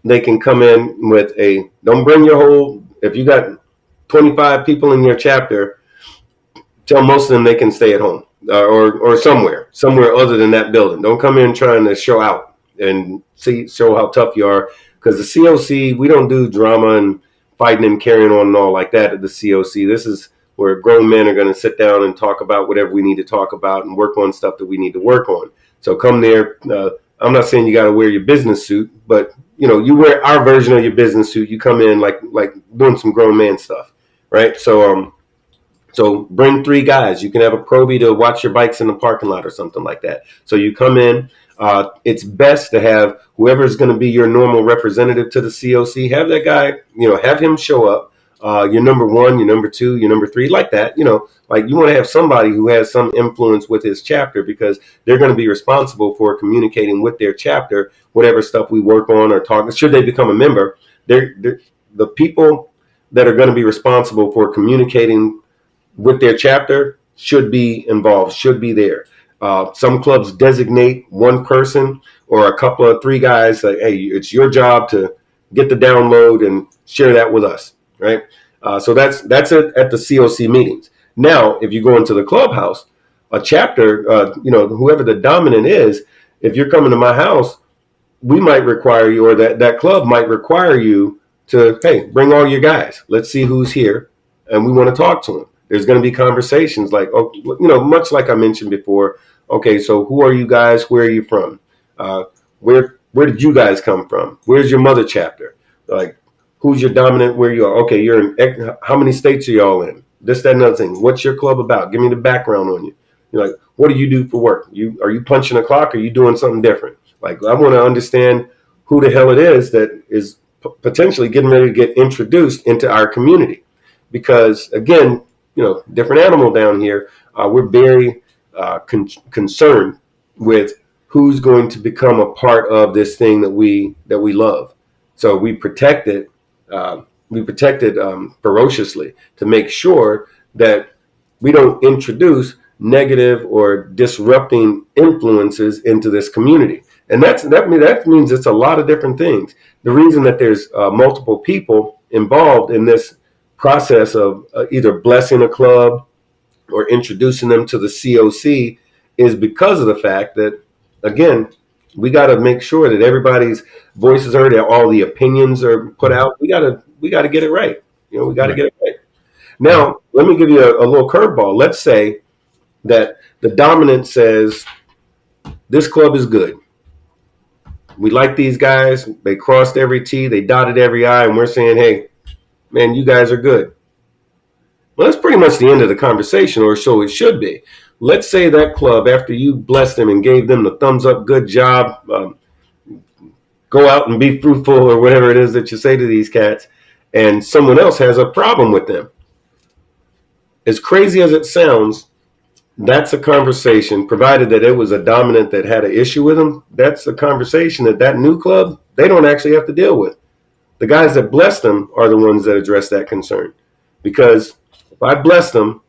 they can come in with a, don't bring your whole, if you got 25 people in your chapter, tell most of them they can stay at home or somewhere other than that building. Don't come in trying to show out and show how tough you are, because the COC, we don't do drama and fighting and carrying on and all like that at the COC. This is where grown men are going to sit down and talk about whatever we need to talk about and work on stuff that we need to work on. So come there. I'm not saying you got to wear your business suit, but you wear our version of your business suit. You come in like doing some grown man stuff, right? So bring 3 guys. You can have a probie to watch your bikes in the parking lot or something like that. So you come in. It's best to have whoever's going to be your normal representative to the COC. Have that guy, have him show up. Your number 1, your number 2, your number 3, like that. Like you want to have somebody who has some influence with his chapter, because they're going to be responsible for communicating with their chapter, whatever stuff we work on or talk. Should they become a member, they're the people that are going to be responsible for communicating with their chapter should be involved, should be there. Some clubs designate one person or a couple of 3 guys, like, hey, it's your job to get the download and share that with us, right? So that's it at the COC meetings. Now, if you go into the clubhouse, a chapter, whoever the dominant is, if you're coming to my house, we might require you, or that club might require you to, hey, bring all your guys. Let's see who's here, and we want to talk to them. There's going to be conversations like, much like I mentioned before. Okay, so who are you guys? Where are you from? Where did you guys come from? Where's your mother chapter? Like, who's your dominant? Where you are? Okay, you're in. How many states are y'all in? This, that, and another thing. What's your club about? Give me the background on you. You're like, what do you do for work? Are you punching a clock? Or are you doing something different? Like, I want to understand who the hell it is that is potentially getting ready to get introduced into our community, because again, different animal down here. We're very concerned with who's going to become a part of this thing that we love. So we protect it. Ferociously to make sure that we don't introduce negative or disrupting influences into this community. And that means it's a lot of different things. The reason that there's multiple people involved in this process of either blessing a club or introducing them to the COC is because of the fact that, again, we got to make sure that everybody's voice is heard, that all the opinions are put out. We got to get it right. We got to get it right. Now, let me give you a little curveball. Let's say that the dominant says, this club is good. We like these guys. They crossed every T, they dotted every I, and we're saying, hey, man, you guys are good. Well, that's pretty much the end of the conversation, or so it should be. Let's say that club, after you blessed them and gave them the thumbs up, good job, go out and be fruitful, or whatever it is that you say to these cats, and someone else has a problem with them. As crazy as it sounds, that's a conversation, provided that it was a dominant that had an issue with them, that's a conversation that new club, they don't actually have to deal with. The guys that bless them are the ones that address that concern. Because if I bless them,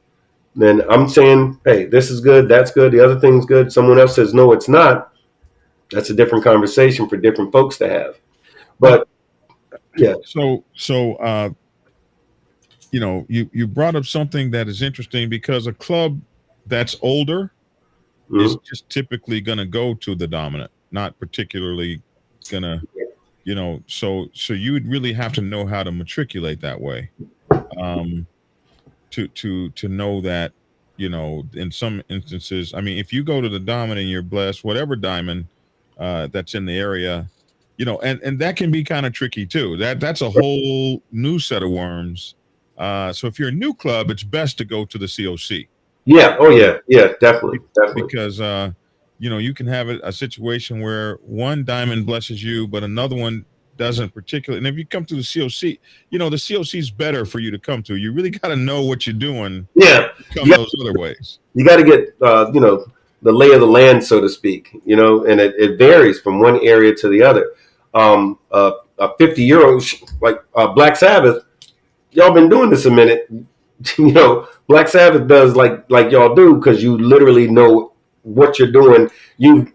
then I'm saying, hey, this is good, that's good, the other thing's good. Someone else says, no, it's not. That's a different conversation for different folks to have. But yeah. So you brought up something that is interesting, because a club that's older is Mhm. just typically going to go to the dominant, not particularly going to, so you would really have to know how to matriculate that way, um, to know that, in some instances, I mean, if you go to the dominant and you're blessed, whatever diamond that's in the area, and that can be kind of tricky too. That's a whole new set of worms. So if you're a new club, it's best to go to the COC. Yeah. Oh yeah. Yeah. Definitely. Definitely. Because you can have a situation where one diamond blesses you, but another one doesn't particularly. And if you come to the COC, the COC is better for you to come to. You really got to know what you're doing Yeah. to come those other ways. You got to get the lay of the land, so to speak. And it varies from one area to the other. A 50-year-old like Black Sabbath, y'all been doing this a minute. Black Sabbath does like y'all do, because you literally know what you're doing. You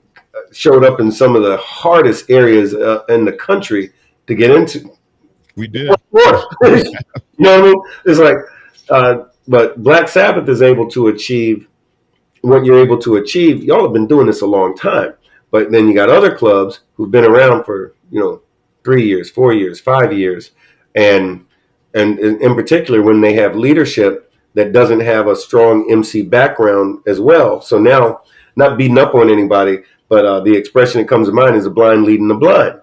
showed up in some of the hardest areas in the country to get into. We did. What I mean? It's like, but Black Sabbath is able to achieve what you're able to achieve. Y'all have been doing this a long time, but then you got other clubs who've been around for 3 years, 4 years, 5 years, and in particular when they have leadership that doesn't have a strong MC background as well. So now, not beating up on anybody, but the expression that comes to mind is the blind leading the blind.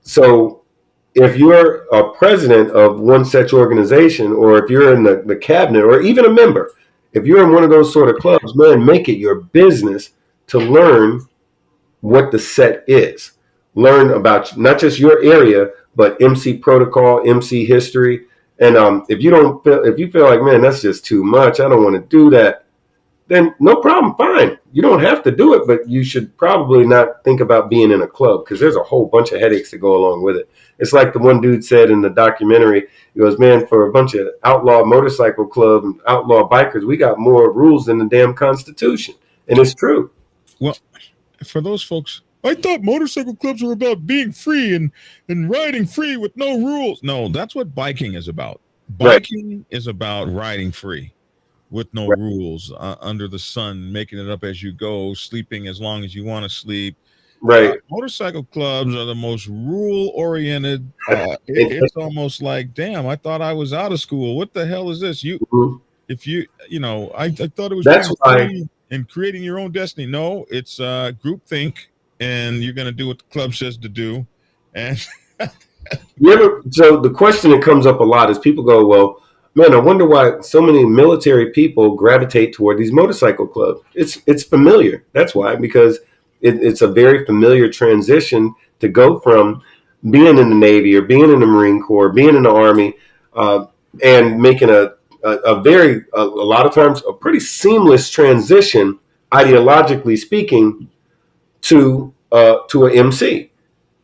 So if you're a president of one such organization, or if you're in the cabinet, or even a member, if you're in one of those sort of clubs, man, make it your business to learn what the set is. Learn about not just your area, but MC protocol, MC history. And if you feel like, man, that's just too much, I don't want to do that, then no problem, fine. You don't have to do it, but you should probably not think about being in a club, because there's a whole bunch of headaches that go along with it. It's like the one dude said in the documentary, he goes, man, for a bunch of outlaw motorcycle club and outlaw bikers, we got more rules than the damn Constitution. And it's true. Well, for those folks, I thought motorcycle clubs were about being free and riding free with no rules. No, that's what biking is about. Biking is about riding free with no rules, under the sun, making it up as you go, sleeping as long as you want to sleep. Right. Motorcycle clubs are the most rule oriented. It's almost like, damn, I thought I was out of school. What the hell is this? If I thought it was that's why free and creating your own destiny. No, it's group think, and you're going to do what the club says to do. And so the question that comes up a lot is people go, well, man, I wonder why so many military people gravitate toward these motorcycle clubs. It's familiar. That's why, because it's a very familiar transition to go from being in the Navy or being in the Marine Corps, being in the Army, and making a lot of times a pretty seamless transition, ideologically speaking, to an MC.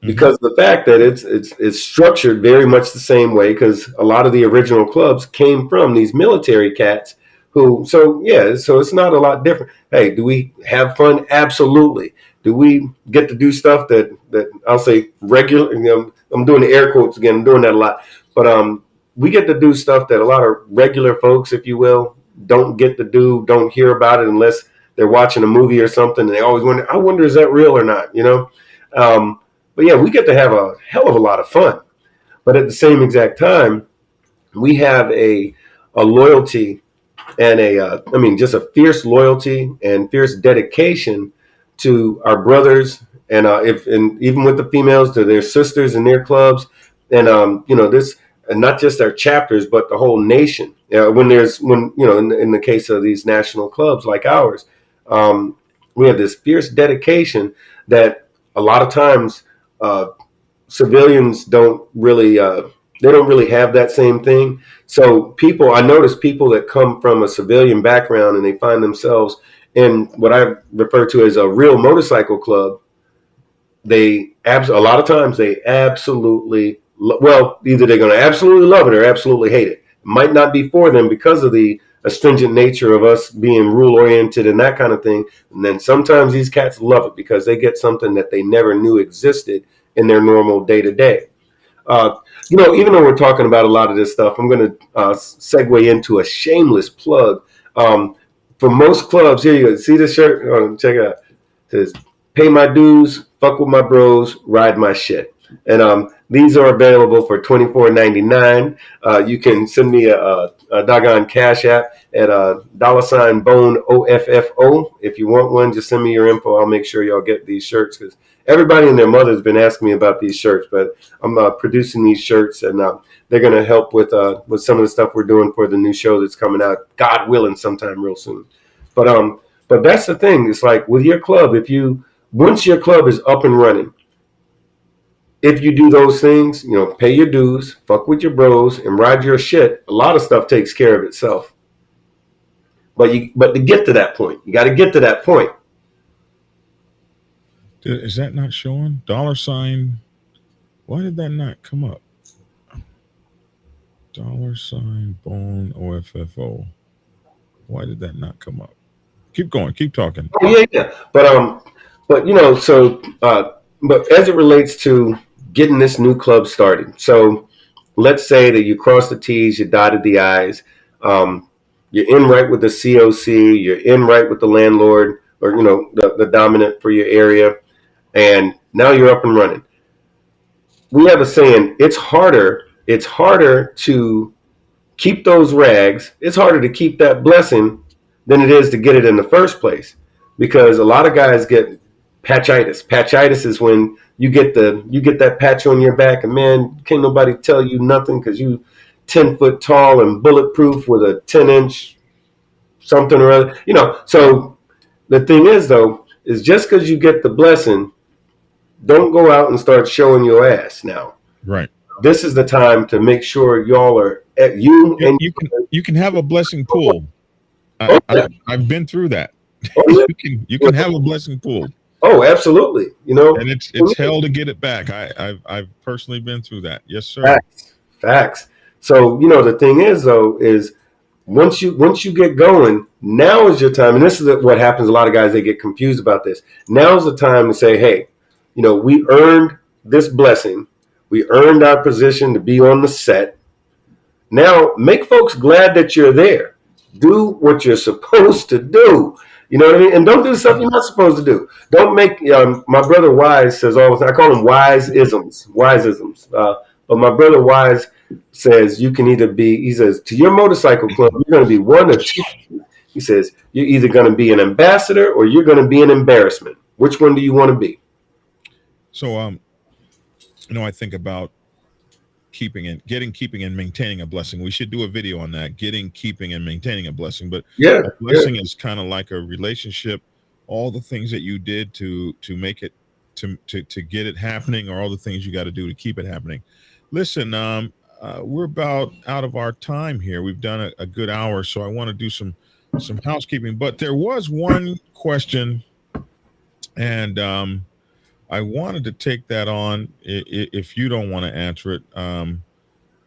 Because of the fact that it's structured very much the same way, because a lot of the original clubs came from these military cats so it's not a lot different. Hey, do we have fun? Absolutely. Do we get to do stuff that I'll say regular? I'm doing the air quotes again. I'm doing that a lot, but we get to do stuff that a lot of regular folks, if you will, don't get to do, don't hear about it unless they're watching a movie or something, and they always wonder, I wonder, is that real or not? But yeah, we get to have a hell of a lot of fun. But at the same exact time, we have a loyalty and just a fierce loyalty and fierce dedication to our brothers, and even with the females, to their sisters and their clubs, and this, and not just our chapters, but the whole nation. In the case of these national clubs like ours, we have this fierce dedication that a lot of times civilians don't really have that same thing. So I notice people that come from a civilian background and they find themselves in what I refer to as a real motorcycle club. A lot of times they absolutely, either they're going to absolutely love it or absolutely hate it. It might not be for them because of the astringent nature of us being rule oriented and that kind of thing. And then sometimes these cats love it because they get something that they never knew existed in their normal day to day. Even though we're talking about a lot of this stuff, I'm going to segue into a shameless plug. For most clubs, here you go. See this shirt? Check it out. It says, "Pay my dues, fuck with my bros, ride my shit." And these are available for $24.99. You can send me a doggone cash app at $bone OFFO. If you want one, just send me your info. I'll make sure y'all get these shirts because everybody and their mother has been asking me about these shirts. But I'm producing these shirts, and they're going to help with some of the stuff we're doing for the new show that's coming out, God willing, sometime real soon. But that's the thing. It's like with your club, once your club is up and running, if you do those things, pay your dues, fuck with your bros, and ride your shit, a lot of stuff takes care of itself. But to get to that point, you got to get to that point. Is that not showing? $? Why did that not come up? $bone OFFO. Why did that not come up? Keep going. Keep talking. Oh yeah. But as it relates to getting this new club started, so let's say that you crossed the T's, you dotted the I's, you're in right with the COC, you're in right with the landlord, or the dominant for your area, and now you're up and running. We have a saying: it's harder to keep those rags. It's harder to keep that blessing than it is to get it in the first place, because a lot of guys get patchitis. Patchitis is when you get that patch on your back, and man, can't nobody tell you nothing because you 10 foot tall and bulletproof with a 10-inch something or other. So the thing is, though, is just because you get the blessing, don't go out and start showing your ass now. Right. This is the time to make sure y'all are you can have a blessing pool. I've been through that. Oh, you can have a blessing pool. Oh, absolutely. And it's hell to get it back. I've personally been through that. Yes, sir. Facts. So the thing is, though, is once you get going, now is your time. And this is what happens. A lot of guys, they get confused about this. Now's the time to say, hey, we earned this blessing. We earned our position to be on the set. Now make folks glad that you're there. Do what you're supposed to do. You know what I mean? And don't do stuff you're not supposed to do. Don't make, my brother Wise says all the time, I call them wise-isms. But my brother Wise says you can either be, he says, to your motorcycle club, you're going to be one or two. He says, you're either going to be an ambassador or you're going to be an embarrassment. Which one do you want to be? So, I think about keeping and maintaining a blessing. We should do a video on that, keeping and maintaining a blessing. But a blessing is kind of like a relationship, all the things that you did to make it, to get it happening, or all the things you got to do to keep it happening. Listen, we're about out of our time here. We've done a good hour, so I want to do some housekeeping. But there was one question, and I wanted to take that on if you don't want to answer it.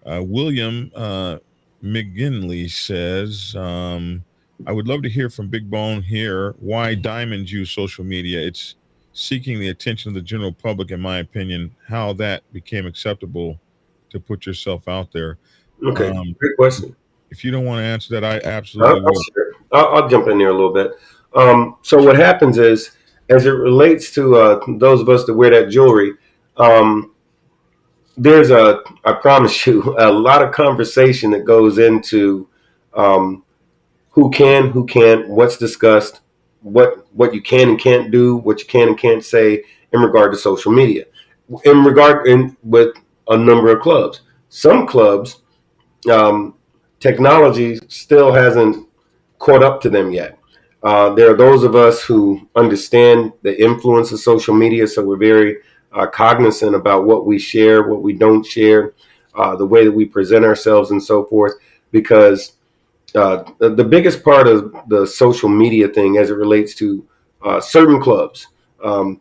William McGinley says, I would love to hear from Big Bone here why diamonds use social media. It's seeking the attention of the general public, in my opinion, how that became acceptable to put yourself out there. Okay, great question. If you don't want to answer that, I absolutely will. Sure. I'll jump in there a little bit. So what happens is, as it relates to those of us that wear that jewelry, there's I promise you, a lot of conversation that goes into who can, who can't, what's discussed, what you can and can't do, what you can and can't say in regard to social media, with a number of clubs. Some clubs, technology still hasn't caught up to them yet. There are those of us who understand the influence of social media, so we're very cognizant about what we share, what we don't share, the way that we present ourselves and so forth, because the biggest part of the social media thing as it relates to certain clubs, one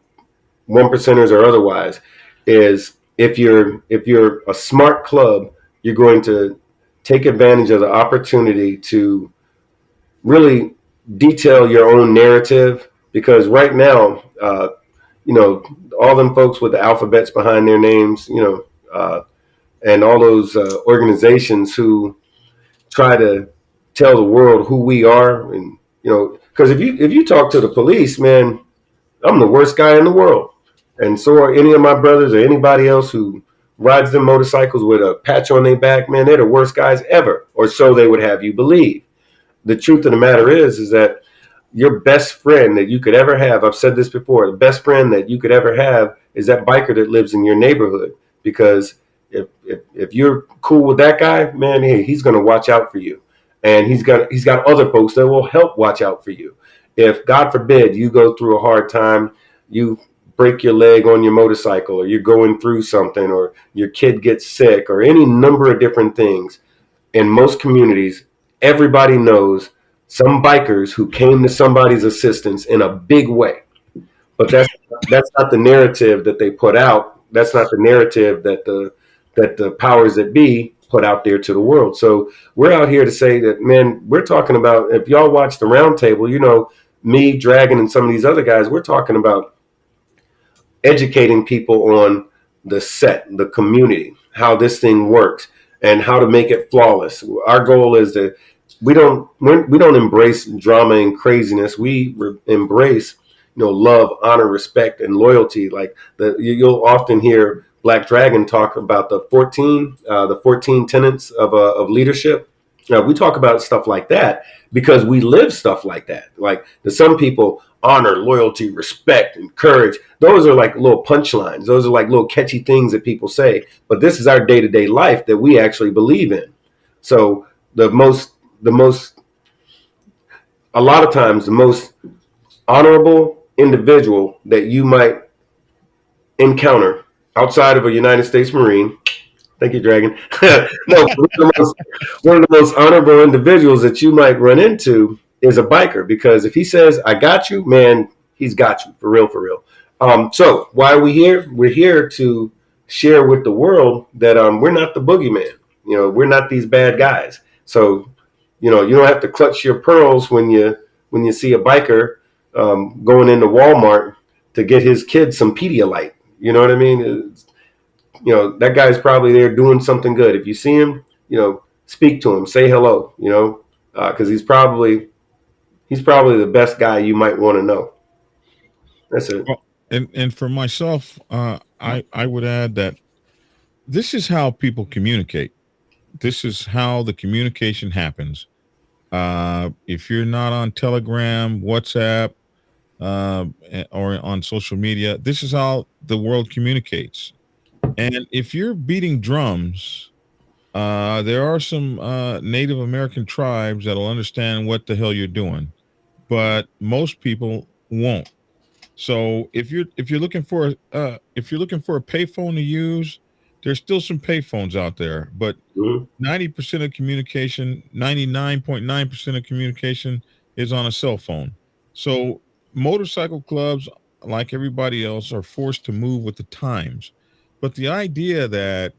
percenters or otherwise, is if you're a smart club, you're going to take advantage of the opportunity to really detail your own narrative, because right now, you know, all them folks with the alphabets behind their names, and all those organizations who try to tell the world who we are, and because if you talk to the police, man, I'm the worst guy in the world, and so are any of my brothers or anybody else who rides them motorcycles with a patch on their back. Man, they're the worst guys ever, or so they would have you believe. The truth of the matter is that your best friend that you could ever have, I've said this before, the best friend that you could ever have is that biker that lives in your neighborhood. Because if you're cool with that guy, man, hey, he's going to watch out for you. And he's got other folks that will help watch out for you. If God forbid you go through a hard time, you break your leg on your motorcycle, or you're going through something, or your kid gets sick, or any number of different things, in most communities, everybody knows some bikers who came to somebody's assistance in a big way. But that's not the narrative that they put out. That's not the narrative that the powers that be put out there to the world. So we're out here to say that, man, we're talking about, if y'all watch the roundtable, me, Dragon, and some of these other guys, we're talking about educating people on the set, the community, how this thing works, and how to make it flawless. Our goal is that we don't embrace drama and craziness. We embrace love, honor, respect, and loyalty. Like you'll often hear Black Dragon talk about the 14 tenets of leadership. We talk about stuff like that because we live stuff like that. Like to some people, honor, loyalty, respect, and courage, those are like little punchlines. Those are like little catchy things that people say. But this is our day to day life that we actually believe in. So the most, a lot of times, the most honorable individual that you might encounter outside of a United States Marine. Thank you, Dragon. No, one of the most honorable individuals that you might run into is a biker, because if he says, "I got you," man, he's got you for real, for real. So why are we here? We're here to share with the world that we're not the boogeyman. We're not these bad guys. So you don't have to clutch your pearls when you see a biker going into Walmart to get his kid some Pedialyte. You know what I mean? That guy's probably there doing something good. If you see him, speak to him, say hello, because he's probably the best guy you might want to know. That's it. Well, and for myself, I would add that this is how people communicate. This is how the communication happens. If you're not on Telegram, WhatsApp, or on social media, this is how the world communicates. And if you're beating drums, there are some Native American tribes that'll understand what the hell you're doing, but most people won't. So if you're looking for a payphone to use, there's still some payphones out there, but Mhm. 90% of communication, 99.9% of communication is on a cell phone. So motorcycle clubs, like everybody else, are forced to move with the times. But the idea that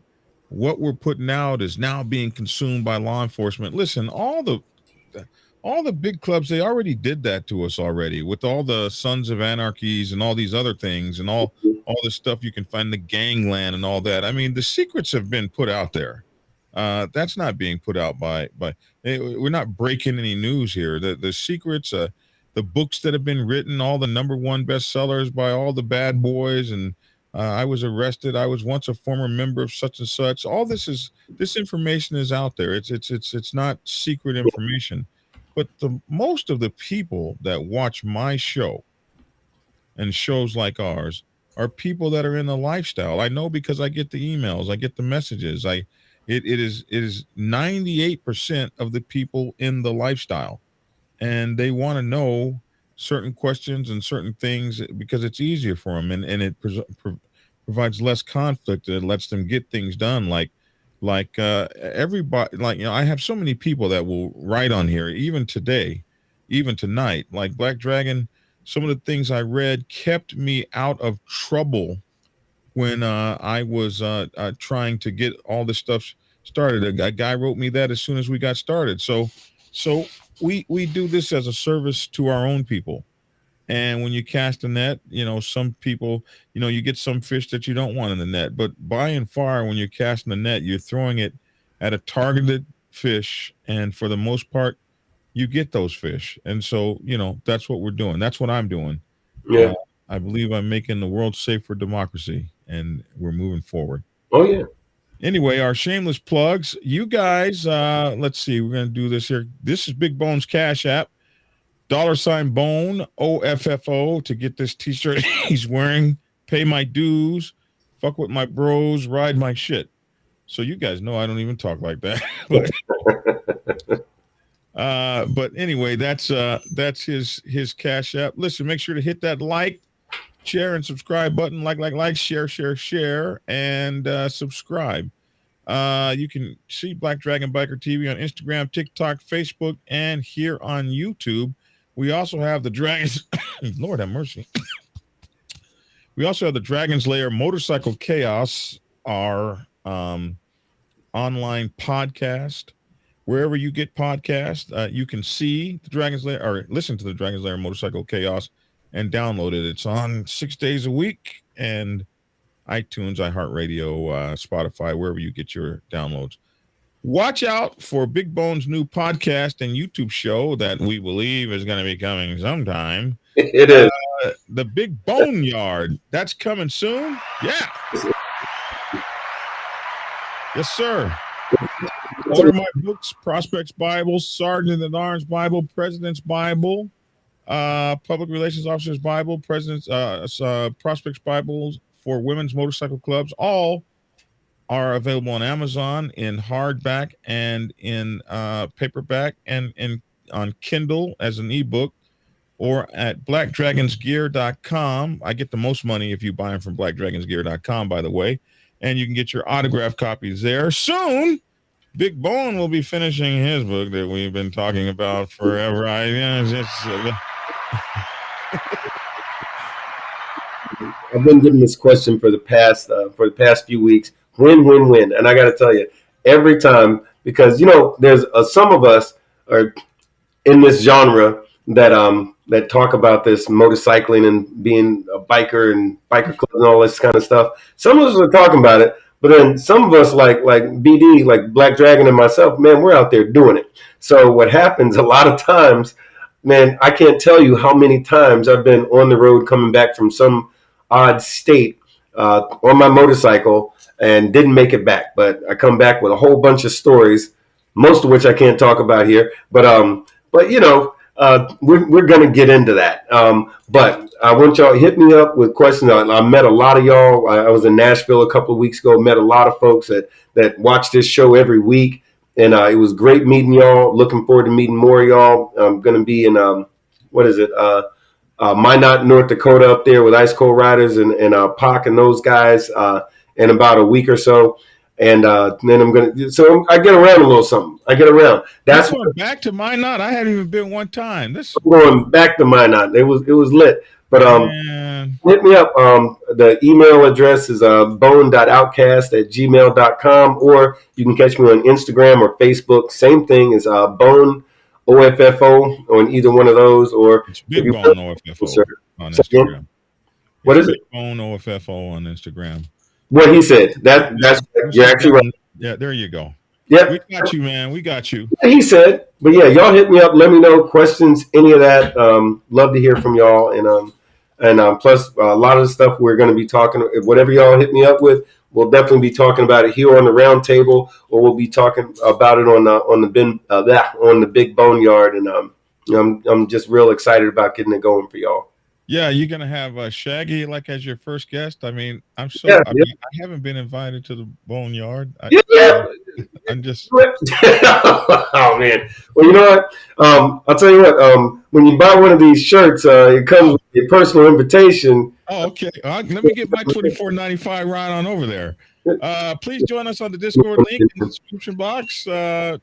what we're putting out is now being consumed by law enforcement. Listen, all the big clubs, they already did that to us already with all the Sons of Anarchies and all these other things and all the stuff you can find, the gangland and all that. I mean, the secrets have been put out there. That's not being put out we're not breaking any news here. The secrets, the books that have been written, all the number one bestsellers by all the bad boys, and I was arrested. I was once a former member of such and such. All this information is out there. It's not secret information. But the most of the people that watch my show and shows like ours are people that are in the lifestyle. I know because I get the emails, I get the messages. It is 98% of the people in the lifestyle, and they want to know certain questions and certain things because it's easier for them, and it provides less conflict. It lets them get things done. Like everybody, I have so many people that will write on here, even today, even tonight. Like Black Dragon, some of the things I read kept me out of trouble when I was trying to get all this stuff started. A guy wrote me that as soon as we got started. So we do this as a service to our own people. And when you cast a net, some people, you get some fish that you don't want in the net. But by and far, when you're casting the net, you're throwing it at a targeted fish. And for the most part, you get those fish. And so, that's what we're doing. That's what I'm doing. Yeah. Uh, I believe I'm making the world safe for democracy, and we're moving forward. Oh yeah. Anyway, our shameless plugs. You guys, let's see. We're going to do this here. This is Big Bone's Cash App. $Bone OFFO to get this t-shirt he's wearing. Pay my dues. Fuck with my bros. Ride my shit. So you guys know I don't even talk like that. But anyway, that's his Cash App. Listen, make sure to hit that like, share, and subscribe button. Like, share, and subscribe. You can see Black Dragon Biker TV on Instagram, TikTok, Facebook, and here on YouTube. We also have the Dragons. Lord have mercy. We also have the Dragon's Lair Motorcycle Chaos, our online podcast. Wherever you get podcasts, you can see the Dragon's Lair or listen to the Dragon's Lair Motorcycle Chaos and download it. It's on 6 days a week and iTunes, iHeartRadio, Spotify, wherever you get your downloads. Watch out for Big Bone's new podcast and YouTube show that we believe is going to be coming sometime. It is. The Big Bone Yard. That's coming soon. Yeah. Yes, sir. Order my books, Prospects Bible, Sergeant at Arms Bible, President's Bible, Public Relations Officer's Bible, President's Prospects Bibles for Women's Motorcycle Clubs. All are available on Amazon in hardback and in paperback and on Kindle as an ebook or at blackdragonsgear.com. I get the most money if you buy them from blackdragonsgear.com, by the way. And you can get your autographed copies there. Soon, Big Bone will be finishing his book that we've been talking about forever. I've been getting this question for the past few weeks. Win. And I got to tell you, every time, because there's some of us are in this genre that talk about this motorcycling and being a biker and biker club and all this kind of stuff. Some of us are talking about it, but then some of us like BD, like Black Dragon and myself, man, we're out there doing it. So what happens a lot of times, man, I can't tell you how many times I've been on the road coming back from some odd state on my motorcycle and didn't make it back. But I come back with a whole bunch of stories, most of which I can't talk about here. But we're going to get into that. But I want y'all to hit me up with questions. I met a lot of y'all. I was in Nashville a couple of weeks ago, met a lot of folks that watch this show every week. And it was great meeting y'all. Looking forward to meeting more of y'all. I'm going to be in, Minot, North Dakota up there with Ice Cold Riders and Pac and those guys in about a week or so. And then I'm going to, so I get around a little something. I get around. That's going back to Minot. I haven't even been one time. I'm going back to Minot. It was lit. But hit me up. The email address is bone.outcast@gmail.com, or you can catch me on Instagram or Facebook. Same thing as Bone OFFO on either one of those, or it's Big Bone OFFO on Instagram. What is it? Big Bone OFFO on Instagram. What he said. That's you're actually right. Yeah, there you go. Yeah, we got you, man. We got you. Yeah, he said, but yeah, y'all hit me up. Let me know questions, any of that. Love to hear from y'all, and plus a lot of the stuff we're going to be talking. Whatever y'all hit me up with, we'll definitely be talking about it here on the round table, or we'll be talking about it on the Big Bone Yard. And I'm just real excited about getting it going for y'all. Yeah, you're gonna have Shaggy as your first guest. I mean, I haven't been invited to the Boneyard. I'm just. Oh man! Well, you know what? I'll tell you what. When you buy one of these shirts, it comes with a personal invitation. Oh, okay. Let me get my $24.95 right on over there. Please join us on the Discord link in the description box. Our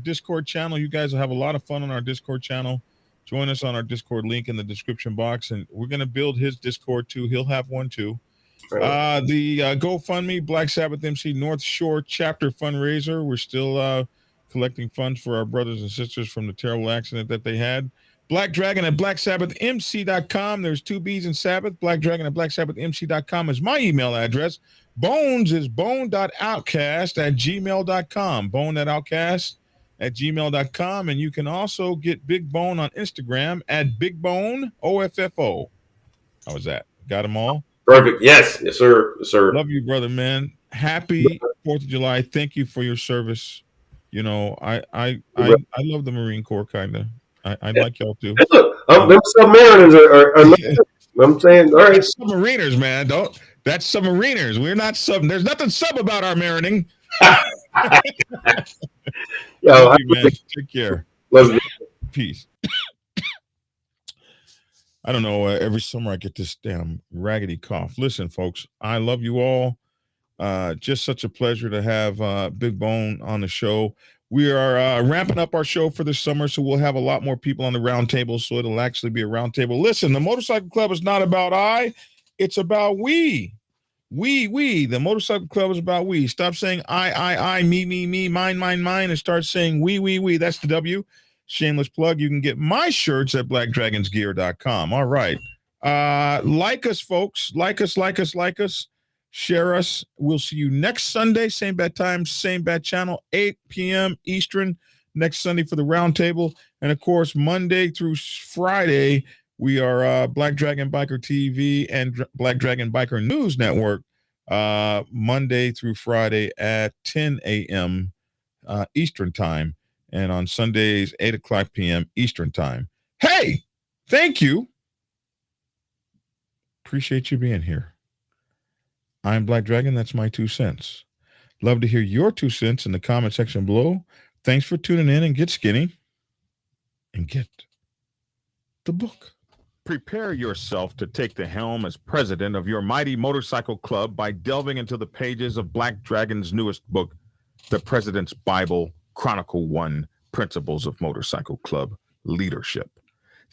Discord channel. You guys will have a lot of fun on our Discord channel. Join us on our Discord link in the description box, and we're going to build his Discord too. He'll have one too. The GoFundMe, Black Sabbath MC North Shore chapter fundraiser. We're still collecting funds for our brothers and sisters from the terrible accident that they had. Black Dragon at BlackSabbathMC.com. There's two B's in Sabbath. Black Dragon at BlackSabbathMC.com is my email address. Bones is bone.outcast@gmail.com. Bone.outcast@gmail.com. And you can also get Big Bone on Instagram at Big Bone OFFO. How was that? Got them all? Perfect. Yes. Yes, sir. Yes, sir. Love you, brother, man. Happy 4th of July. Thank you for your service. You know, I love the Marine Corps, kind of. I like y'all too. Look, them submariners are not, I'm saying, all right. That's submariners, man. That's submariners. We're not sub. There's nothing sub about our marining. Love you, man. Take care. Love you. Peace. I don't know. Every summer I get this damn raggedy cough. Listen, folks, I love you all. Just such a pleasure to have Big Bone on the show. We are ramping up our show for this summer, so we'll have a lot more people on the round table, so it'll actually be a round table. Listen, the Motorcycle Club is not about I, it's about we. We. The Motorcycle Club is about we. Stop saying I, me, mine, and start saying we. That's the W. Shameless plug. You can get my shirts at blackdragonsgear.com. All right. Like us, folks. Like us. Share us. We'll see you next Sunday, same bad time, same bad channel, 8 p.m. Eastern, next Sunday for the roundtable. And of course, Monday through Friday, we are Black Dragon Biker TV and Black Dragon Biker News Network, Monday through Friday at 10 a.m. Eastern time. And on Sundays, 8 o'clock p.m. Eastern time. Hey, thank you. Appreciate you being here. I'm Black Dragon. That's my 2 cents. Love to hear your 2 cents in the comment section below. Thanks for tuning in, and get skinny and get the book. Prepare yourself to take the helm as president of your mighty motorcycle club by delving into the pages of Black Dragon's newest book, The President's Bible, Chronicle 1, Principles of Motorcycle Club Leadership.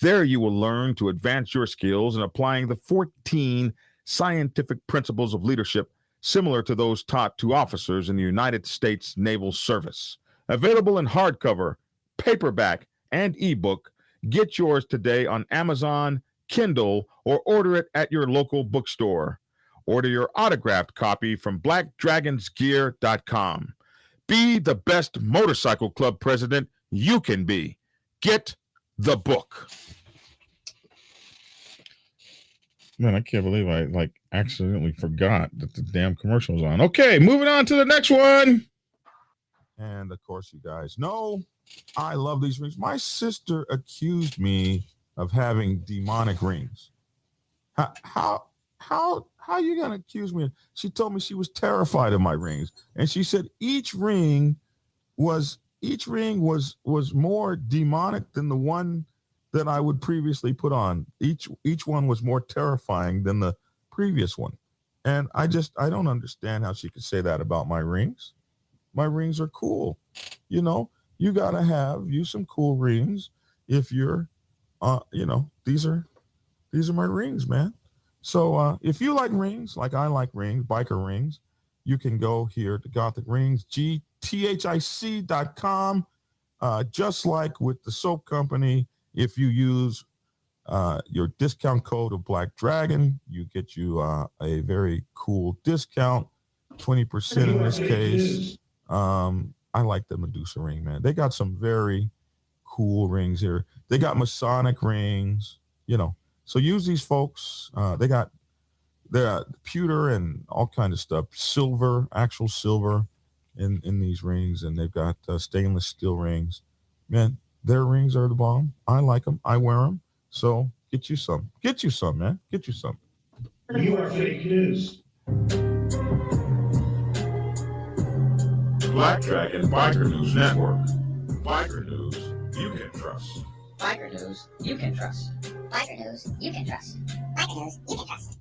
There you will learn to advance your skills in applying the 14 scientific principles of leadership similar to those taught to officers in the United States Naval Service. Available in hardcover, paperback, and ebook. Get yours today on Amazon, Kindle, or order it at your local bookstore. Order your autographed copy from blackdragonsgear.com. Be the best motorcycle club president you can be. Get the book. Man, I can't believe I accidentally forgot that the damn commercial was on. Okay, moving on to the next one. And of course, you guys know I love these rings. My sister accused me of having demonic rings. How you gonna accuse me? She told me she was terrified of my rings, and she said each ring was more demonic than the one that I would previously put on. Each one was more terrifying than the previous one. And I don't understand how she could say that about my rings. My rings are cool. You know, you got to have some cool rings if you're, these are my rings, man. So if you like rings, like I like rings, biker rings, you can go here to Gothic Rings, gthic.com. Just like with the soap company, if you use your discount code of Black Dragon, you get you a very cool discount, 20% in this case. I like the Medusa ring, man. They got some very cool rings here. They got Masonic rings, So use these, folks. They got pewter and all kind of stuff, silver, actual silver in these rings, and they've got stainless steel rings. Man, their rings are the bomb. I like them. I wear them. So get you some. Get you some, man. Get you some. You are fake news. Black Dragon Biker News Network. Biker news you can trust. Biker news you can trust. Biker news you can trust. Biker news you can trust.